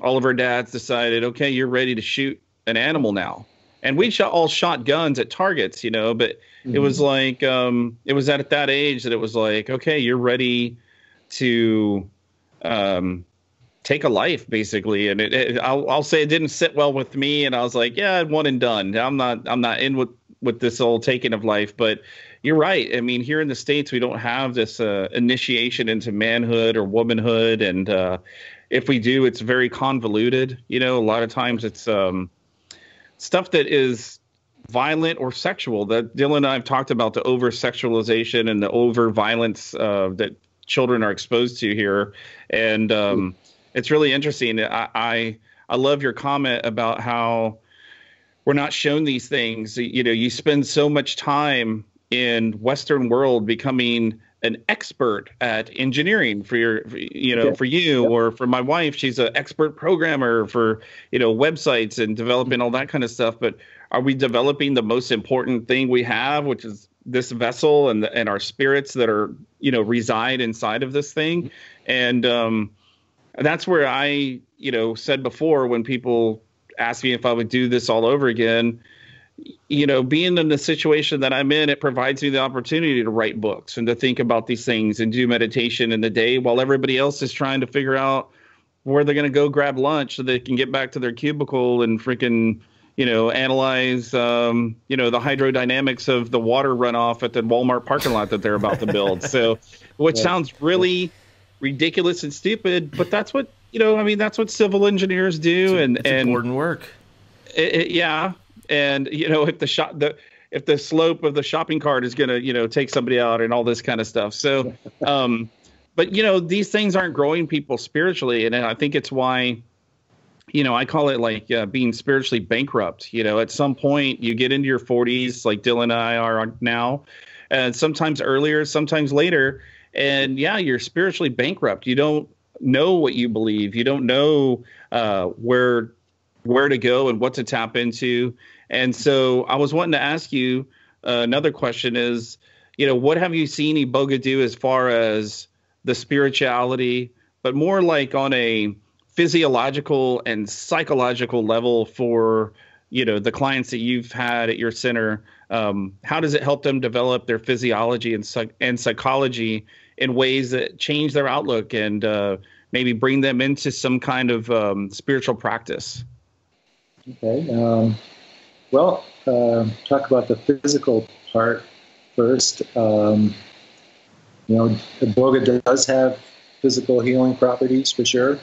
all of our dads decided, okay, you're ready to shoot an animal now. And we all shot guns at targets, you know, but it was like, it was at that age that it was like, okay, you're ready to take a life, basically. And I'll say it didn't sit well with me. And I was like, yeah, one and done. I'm not in with this old taking of life. But you're right. I mean, here in the States, we don't have this initiation into manhood or womanhood. And if we do, it's very convoluted. You know, a lot of times it's stuff that is violent or sexual. That Dylan and I have talked about, the over-sexualization and the over-violence that children are exposed to here. And it's really interesting. I love your comment about how we're not shown these things. You know, you spend so much time in Western world becoming an expert at engineering for you or for my wife. She's an expert programmer for, you know, websites and developing all that kind of stuff. But are we developing the most important thing we have, which is this vessel and our spirits that are, you know, reside inside of this thing? And that's where I, you know, said before, when people ask me if I would do this all over again, you know, being in the situation that I'm in, it provides me the opportunity to write books and to think about these things and do meditation in the day while everybody else is trying to figure out where they're going to go grab lunch so they can get back to their cubicle and freaking, you know, analyze, you know, the hydrodynamics of the water runoff at the Walmart parking lot that they're about to build. So, which sounds really ridiculous and stupid, but that's what, you know, I mean, that's what civil engineers do. It's important work. Yeah. And, you know, if the slope of the shopping cart is going to, you know, take somebody out and all this kind of stuff. So, but, you know, these things aren't growing people spiritually. And I think it's why, you know, I call it like being spiritually bankrupt. You know, at some point you get into your 40s, like Dylan and I are now, and sometimes earlier, sometimes later. And yeah, you're spiritually bankrupt. You don't know what you believe. You don't know where where to go and what to tap into. And so I was wanting to ask you, another question is, what have you seen Iboga do as far as the spirituality, but more like on a physiological and psychological level for, the clients that you've had at your center? How does it help them develop their physiology and psychology in ways that change their outlook and maybe bring them into some kind of spiritual practice? Okay. Talk about the physical part first. Iboga does have physical healing properties for sure.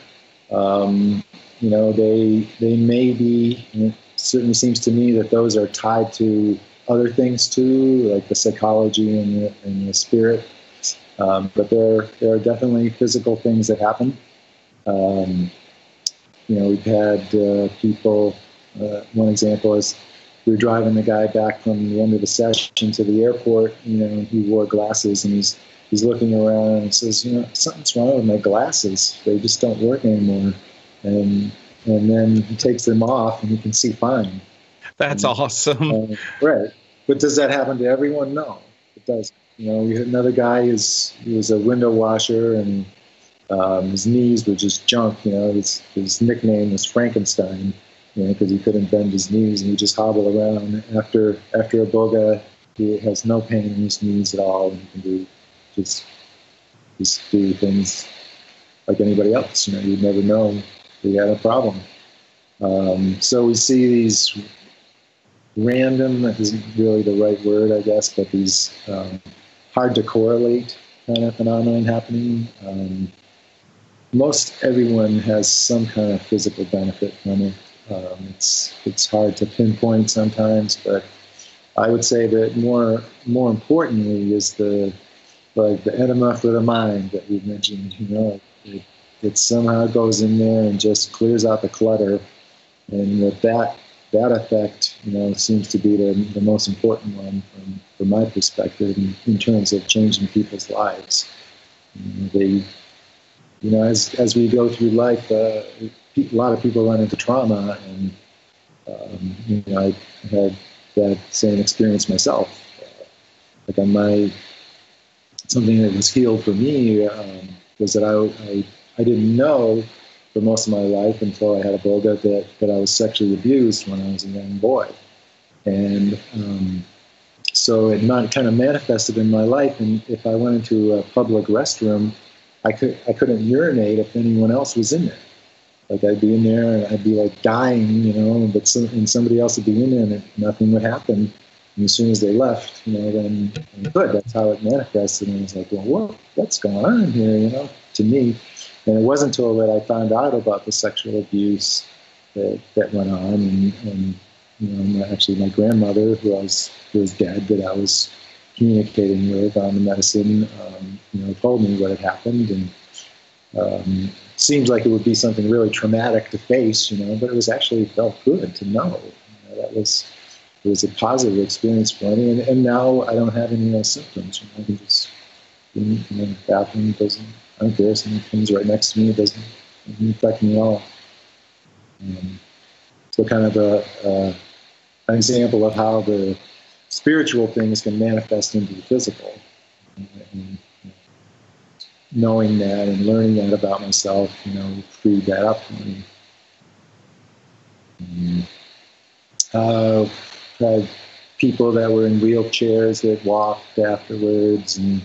They may be, it certainly seems to me that those are tied to other things too, like the psychology and the spirit. But there are definitely physical things that happen. We've had people, one example is we were driving the guy back from the end of the session to the airport, and he wore glasses, and he's looking around and he says, something's wrong with my glasses. They just don't work anymore. And then he takes them off and he can see fine. That's awesome. Right. But does that happen to everyone? No, it doesn't. We had another guy, he was a window washer, and his knees were just junk. His nickname was Frankenstein, because he couldn't bend his knees, and he just hobbled around. After Iboga, he has no pain in his knees at all, and he can just do things like anybody else. You'd never know he had a problem. So we see these random, that isn't really the right word, I guess, but these hard to correlate kind of phenomenon happening. Most everyone has some kind of physical benefit from it. It's hard to pinpoint sometimes, but I would say that more importantly is the enema for the mind that we mentioned. It somehow goes in there and just clears out the clutter, and with that effect, seems to be the most important one from my perspective in terms of changing people's lives. As we go through life, a lot of people run into trauma, and I had that same experience myself. Something that was healed for me was that I didn't know for most of my life until I had Iboga that I was sexually abused when I was a young boy, and so it kind of manifested in my life. And if I went into a public restroom, I couldn't urinate if anyone else was in there. Like I'd be in there and I'd be like dying, but somebody else would be in there and nothing would happen. And as soon as they left, then good. That's how it manifested. And I was like, well, what's going on here, to me. And it wasn't until that I found out about the sexual abuse that went on, and actually my grandmother, who was dead, that I was communicating with on the medicine, told me what had happened, and seems like it would be something really traumatic to face, but it felt good to know. It was a positive experience for me, and now I don't have any symptoms. I can just be in the bathroom. I don't care. Someone comes right next to me. It doesn't affect me at all. So kind of an example of how the spiritual things can manifest into the physical. And knowing that and learning that about myself, freed that up for me. Had people that were in wheelchairs that walked afterwards, and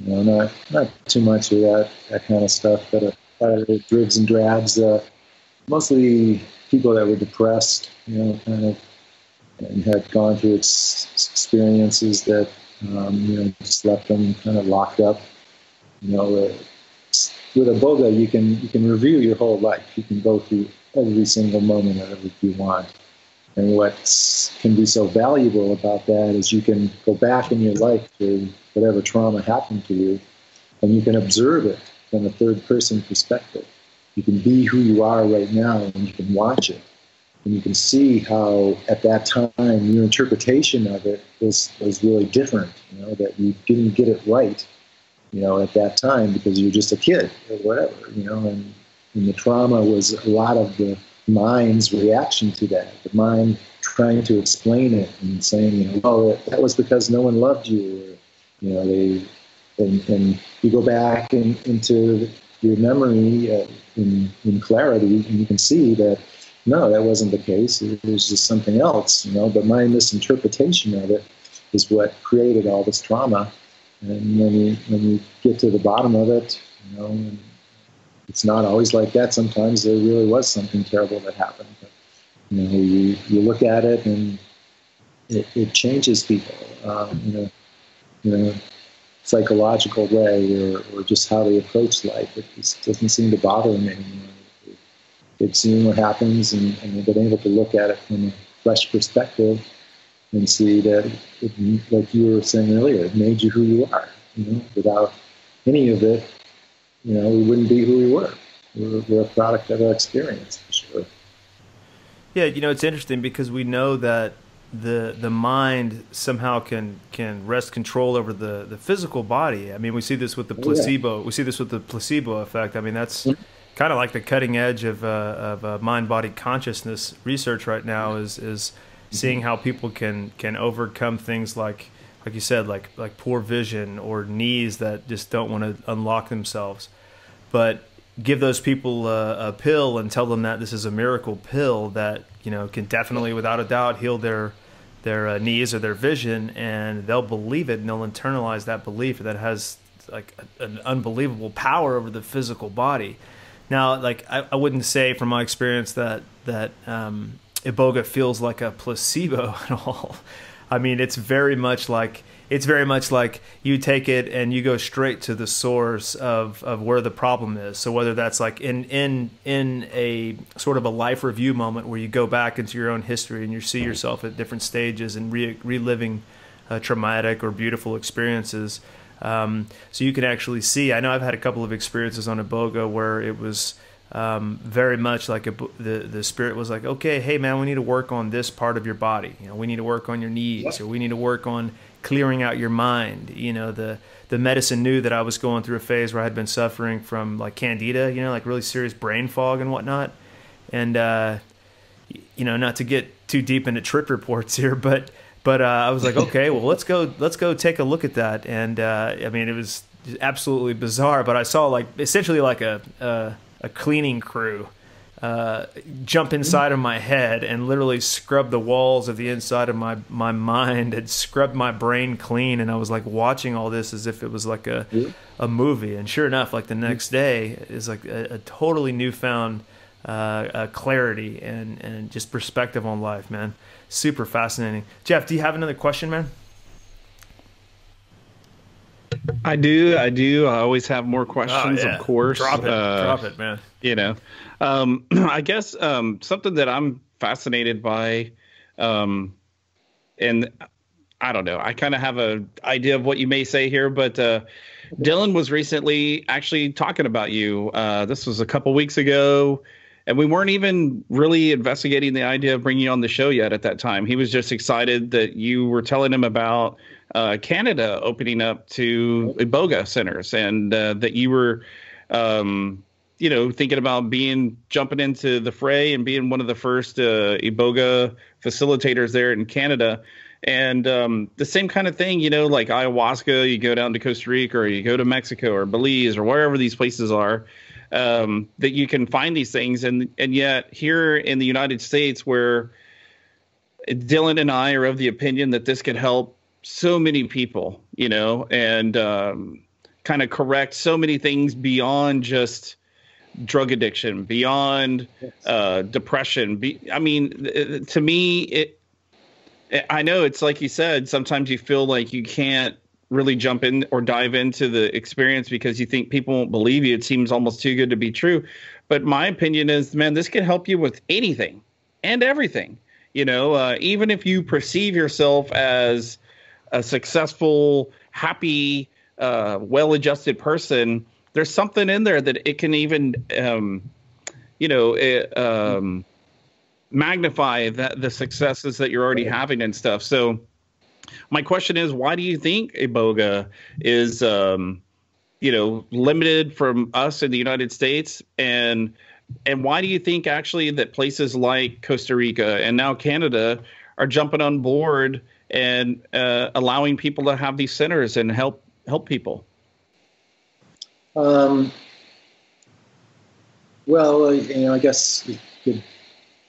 not too much of that kind of stuff, but dribs and drabs. Mostly people that were depressed, kind of, and had gone through experiences that just left them kind of locked up. With Iboga, you can review your whole life. You can go through every single moment of it you want. And what can be so valuable about that is you can go back in your life to whatever trauma happened to you, and you can observe it from a third-person perspective. You can be who you are right now, and you can watch it. And you can see how, at that time, your interpretation of it was really different, that you didn't get it right, at that time because you're just a kid or whatever, and the trauma was a lot of the mind's reaction to that, the mind trying to explain it and saying, oh, that was because no one loved you, or, and you go back into your memory in clarity, and you can see that, no, that wasn't the case. It was just something else, but my misinterpretation of it is what created all this trauma. And when you get to the bottom of it, it's not always like that. Sometimes there really was something terrible that happened. But, you look at it and it changes people in a psychological way, or just how they approach life. It just doesn't seem to bother them anymore. They've seen what happens, and they've been able to look at it from a fresh perspective and see that, like you were saying earlier, it made you who you are. Without any of it, we wouldn't be who we were. We're a product of our experience, for sure. Yeah, it's interesting because we know that the mind somehow can wrest control over the physical body. I mean, we see this with the placebo. Yeah. We see this with the placebo effect. I mean, that's kind of like the cutting edge of mind-body consciousness research right now is seeing how people can overcome things like you said, like poor vision or knees that just don't want to unlock themselves. But give those people a pill and tell them that this is a miracle pill that can definitely, without a doubt, heal their knees or their vision, and they'll believe it and they'll internalize that belief that has like an unbelievable power over the physical body. Now, like I wouldn't say from my experience that Iboga feels like a placebo at all. I mean, it's very much like you take it and you go straight to the source of where the problem is. So whether that's like in a sort of a life review moment where you go back into your own history and you see yourself at different stages and reliving traumatic or beautiful experiences, so you can actually see. I know I've had a couple of experiences on Iboga where it was very much like the spirit was like, okay, hey man, we need to work on this part of your body. We need to work on your knees, or we need to work on clearing out your mind. The medicine knew that I was going through a phase where I had been suffering from like candida, like really serious brain fog and whatnot. And not to get too deep into trip reports here, but I was like, okay, well let's go take a look at that. And I mean, it was absolutely bizarre, but I saw like essentially like a cleaning crew jump inside of my head and literally scrub the walls of the inside of my mind and scrubbed my brain clean. And I was like watching all this as if it was like a movie. And sure enough, like the next day is like a totally newfound clarity and just perspective on life, man. Super fascinating. Jeff, do you have another question, man? I do. I always have more questions, of course. Drop it, man. I guess something that I'm fascinated by, and I don't know, I kind of have an idea of what you may say here, but Dylan was recently actually talking about you. This was a couple weeks ago, and we weren't even really investigating the idea of bringing you on the show yet at that time. He was just excited that you were telling him about Canada opening up to Iboga centers, and that you were, thinking about jumping into the fray and being one of the first Iboga facilitators there in Canada. And the same kind of thing, like ayahuasca, you go down to Costa Rica or you go to Mexico or Belize or wherever these places are, that you can find these things. And yet here in the United States, where Dylan and I are of the opinion that this could help so many people, and kind of correct so many things beyond just drug addiction, beyond depression. To me, I know it's like you said, sometimes you feel like you can't really jump in or dive into the experience because you think people won't believe you. It seems almost too good to be true. But my opinion is, man, this can help you with anything and everything. Even if you perceive yourself as a successful, happy, well-adjusted person, there's something in there that it can even, magnify the successes that you're already having and stuff. So my question is, why do you think Iboga is, limited from us in the United States? And And why do you think actually that places like Costa Rica and now Canada are jumping on board and allowing people to have these centers and help people? Well, I guess we could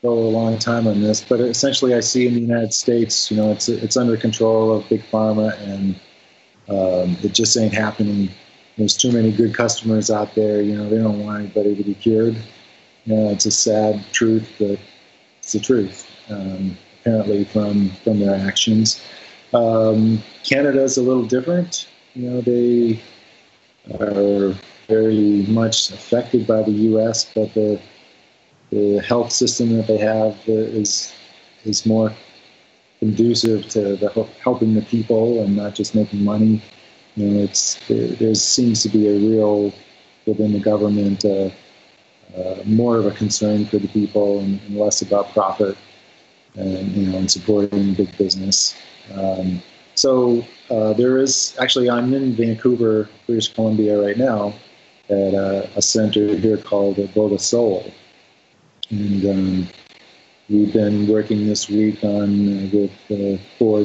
go a long time on this, but essentially I see in the United States, it's under control of Big Pharma, and it just ain't happening. There's too many good customers out there. They don't want anybody to be cured. It's a sad truth, but it's the truth, apparently from their actions. Canada's a little different. They are very much affected by the U.S., but the health system that they have is more conducive to helping the people and not just making money. There seems to be a real, within the government, more of a concern for the people and less about profit and supporting big business. So there is actually, I'm in Vancouver, British Columbia right now at a center here called Iboga Soul. And we've been working this week with four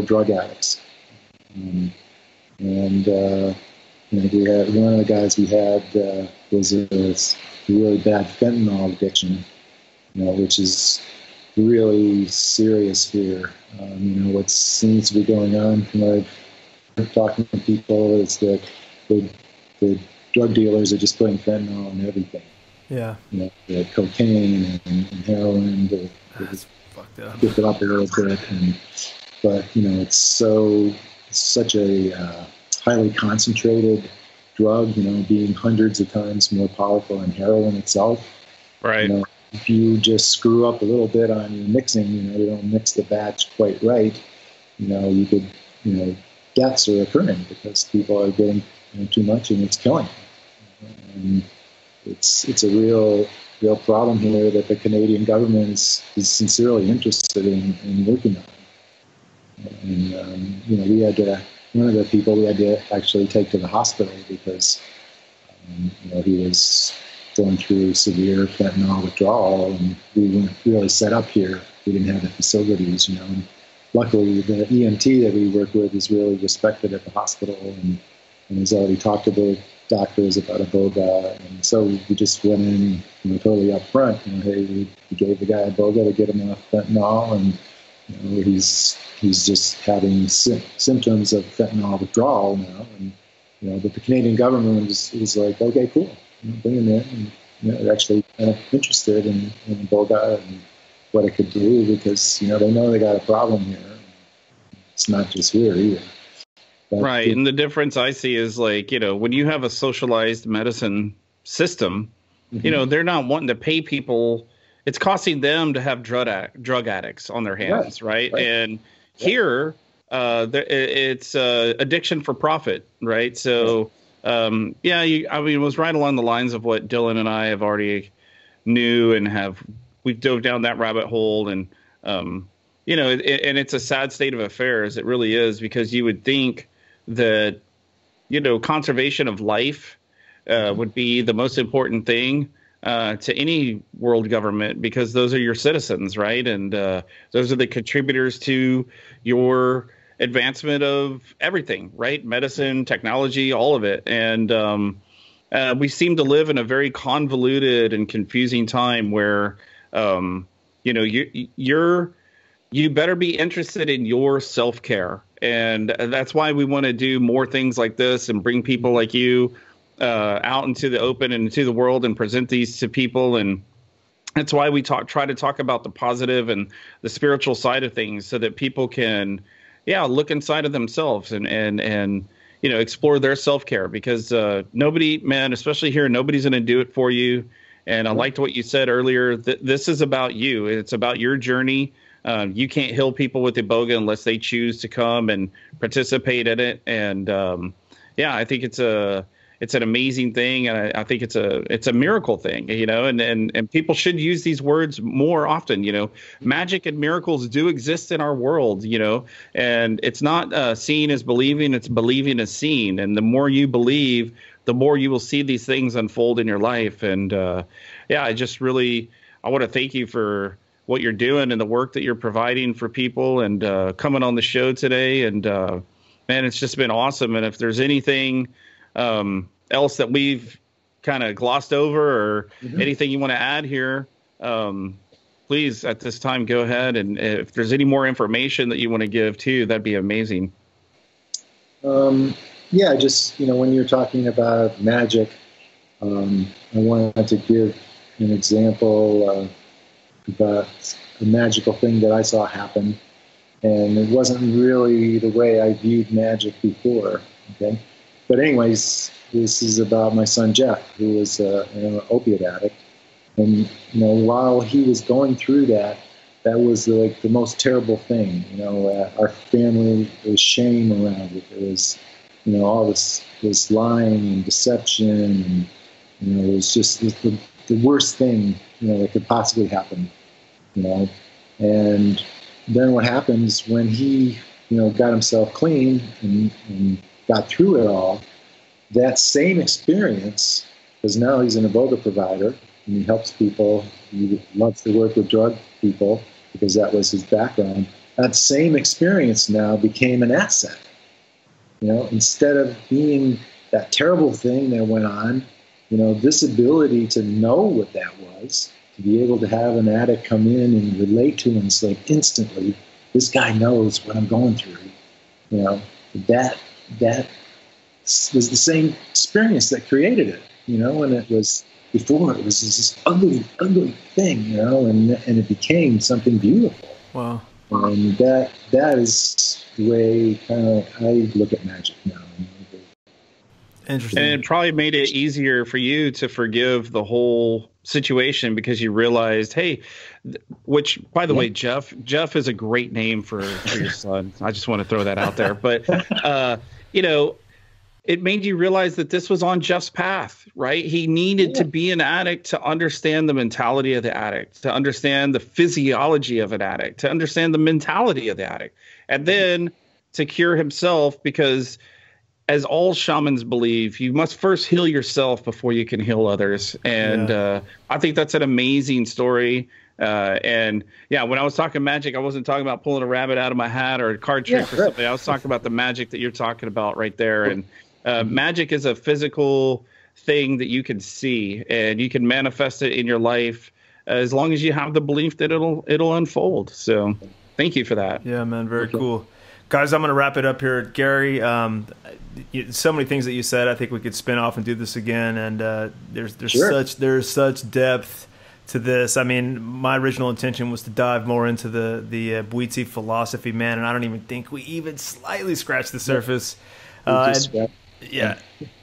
drug addicts. We had one of the guys we had was a really bad fentanyl addiction, which is really serious here. What seems to be going on from what I've talking to people is that the drug dealers are just putting fentanyl in everything. Yeah. The cocaine and heroin to fucked up. Get it up a little bit. But it's such a highly concentrated drug, being hundreds of times more powerful than heroin itself. Right. If you just screw up a little bit on your mixing, you don't mix the batch quite right, you could, deaths are occurring because people are getting too much and it's killing them. And it's a real problem here that the Canadian government is sincerely interested in working on. And, we had one of the people we had to actually take to the hospital because, he was going through severe fentanyl withdrawal, and we weren't really set up here. We didn't have the facilities, And luckily, the EMT that we work with is really respected at the hospital and has already talked to the doctors about Iboga. And so we just went in, totally upfront. Hey, we gave the guy Iboga to get him off fentanyl, and he's just having symptoms of fentanyl withdrawal now. And but the Canadian government is like, okay, cool. Bring him in, and they're actually kind of interested in Iboga and what it could do because they know they got a problem here. It's not just here either. But right, and the difference I see is when you have a socialized medicine system, they're not wanting to pay people. It's costing them to have drug addicts on their hands, right? And here, it's addiction for profit, right? So. It was right along the lines of what Dylan and I have already knew and we've dove down that rabbit hole. And, and it's a sad state of affairs. It really is, because you would think that, conservation of life would be the most important thing to any world government, because those are your citizens, right? And those are the contributors to your advancement of everything, right? Medicine, technology, all of it. And we seem to live in a very convoluted and confusing time where, you better be interested in your self-care. And that's why we want to do more things like this and bring people like you out into the open and into the world and present these to people. And that's why we try to talk about the positive and the spiritual side of things, so that people can look inside of themselves and explore their self-care, because nobody, man, especially here, nobody's going to do it for you. And I liked what you said earlier, that this is about you. It's about your journey. You can't heal people with Iboga unless they choose to come and participate in it. And I think it's an amazing thing, and I think it's a miracle thing, and people should use these words more often. Magic and miracles do exist in our world, and it's not seeing as believing, it's believing as seen. And the more you believe, the more you will see these things unfold in your life. And yeah, I want to thank you for what you're doing and the work that you're providing for people, and coming on the show today. And man, it's just been awesome. And if there's anything else that we've kind of glossed over, or anything you want to add here, please at this time go ahead. And if there's any more information that you want to give too, that'd be amazing. Yeah, just, when you're talking about magic, I wanted to give an example about a magical thing that I saw happen. And it wasn't really the way I viewed magic before. Okay. But anyways, this is about my son, Jeff, who was an opiate addict. And, while he was going through that, that was the most terrible thing. Our family, there was shame around it. There was, all this lying and deception, and, it was just the worst thing, that could possibly happen, And then what happens when he, got himself clean and got through it all, that same experience, because now he's an Iboga provider, and he helps people. He loves to work with drug people because that was his background. That same experience now became an asset. Instead of being that terrible thing that went on, this ability to know what that was, to be able to have an addict come in and relate to him and say instantly, this guy knows what I'm going through. That was the same experience that created it, and it was before it was this ugly, ugly thing, and it became something beautiful. Wow. And that is the way kind of I look at magic now. Interesting. And it probably made it easier for you to forgive the whole situation because you realized, hey, which, by the way, Jeff is a great name for your son. I just want to throw that out there. But, it made you realize that this was on Jeff's path, right? He needed to be an addict to understand the mentality of the addict, to understand the physiology of an addict, to understand the mentality of the addict, and then to cure himself, because as all shamans believe, you must first heal yourself before you can heal others. And I think that's an amazing story. And yeah, when I was talking magic, I wasn't talking about pulling a rabbit out of my hat or a card trick or something. I was talking about the magic that you're talking about right there. And magic is a physical thing that you can see, and you can manifest it in your life as long as you have the belief that it'll unfold. So thank you for that. Yeah, man. Very cool. Guys, I'm going to wrap it up here. Gary, so many things that you said. I think we could spin off and do this again. And there's such depth to this. I mean, my original intention was to dive more into the Bwiti philosophy, man, and I don't even think we even slightly scratched the surface. And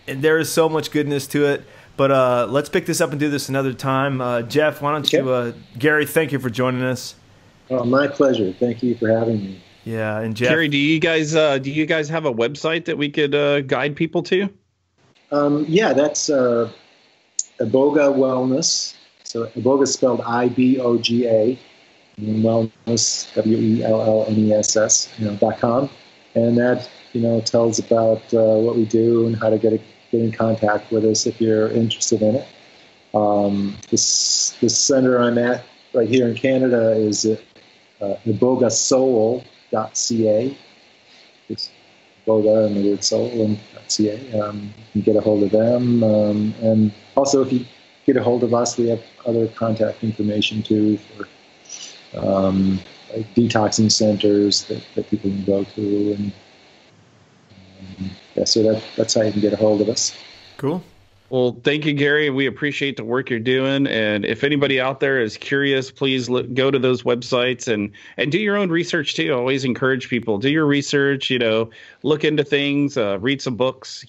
there is so much goodness to it. But let's pick this up and do this another time. Jeff, why don't you, Gary, thank you for joining us. Oh, my pleasure. Thank you for having me. Yeah, and Jeff, Gary, do you guys have a website that we could guide people to? That's Iboga Wellness. So Iboga is spelled Iboga, and wellness WELLNESS, .com, and that tells about what we do and how to get in contact with us if you're interested in it. This center I'm at right here in Canada is ibogasoul.ca. It's Iboga and the word soul and .ca. You can get a hold of them. And also, if you get a hold of us, we have other contact information too for like detoxing centers that people can go to. And so that's how you can get a hold of us. Cool. Well, thank you, Gary. We appreciate the work you're doing. And if anybody out there is curious, please go to those websites and do your own research too. I always encourage people, do your research, look into things, read some books,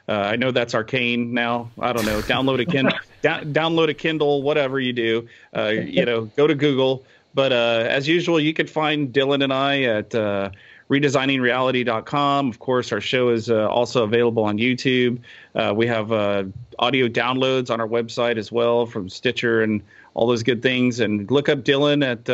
I know that's arcane now. I don't know. Download a Kindle, download a Kindle, whatever you do, go to Google. But as usual, you can find Dylan and I at redesigningsreality.com. Of course, our show is also available on YouTube. We have audio downloads on our website as well from Stitcher and all those good things. And look up Dylan at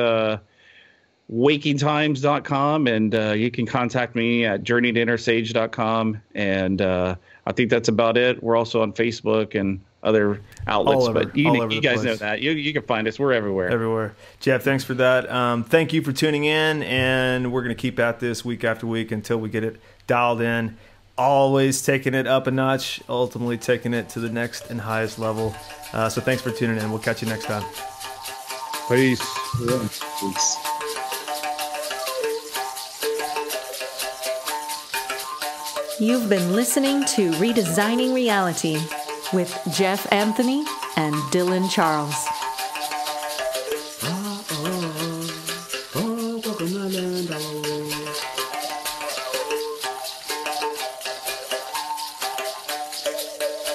wakingtimes.com, and you can contact me at journeytoinnersage.com. And I think that's about it. We're also on Facebook and other outlets, but you guys know that. You can find us. We're everywhere. Everywhere. Jeff, thanks for that. Thank you for tuning in, and we're going to keep at this week after week until we get it dialed in. Always taking it up a notch, ultimately taking it to the next and highest level. So thanks for tuning in. We'll catch you next time. Peace. Yeah, peace. You've been listening to Redesigning Reality with Jeff Anthony and Dylan Charles.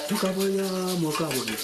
Mukabanya, mukabanya.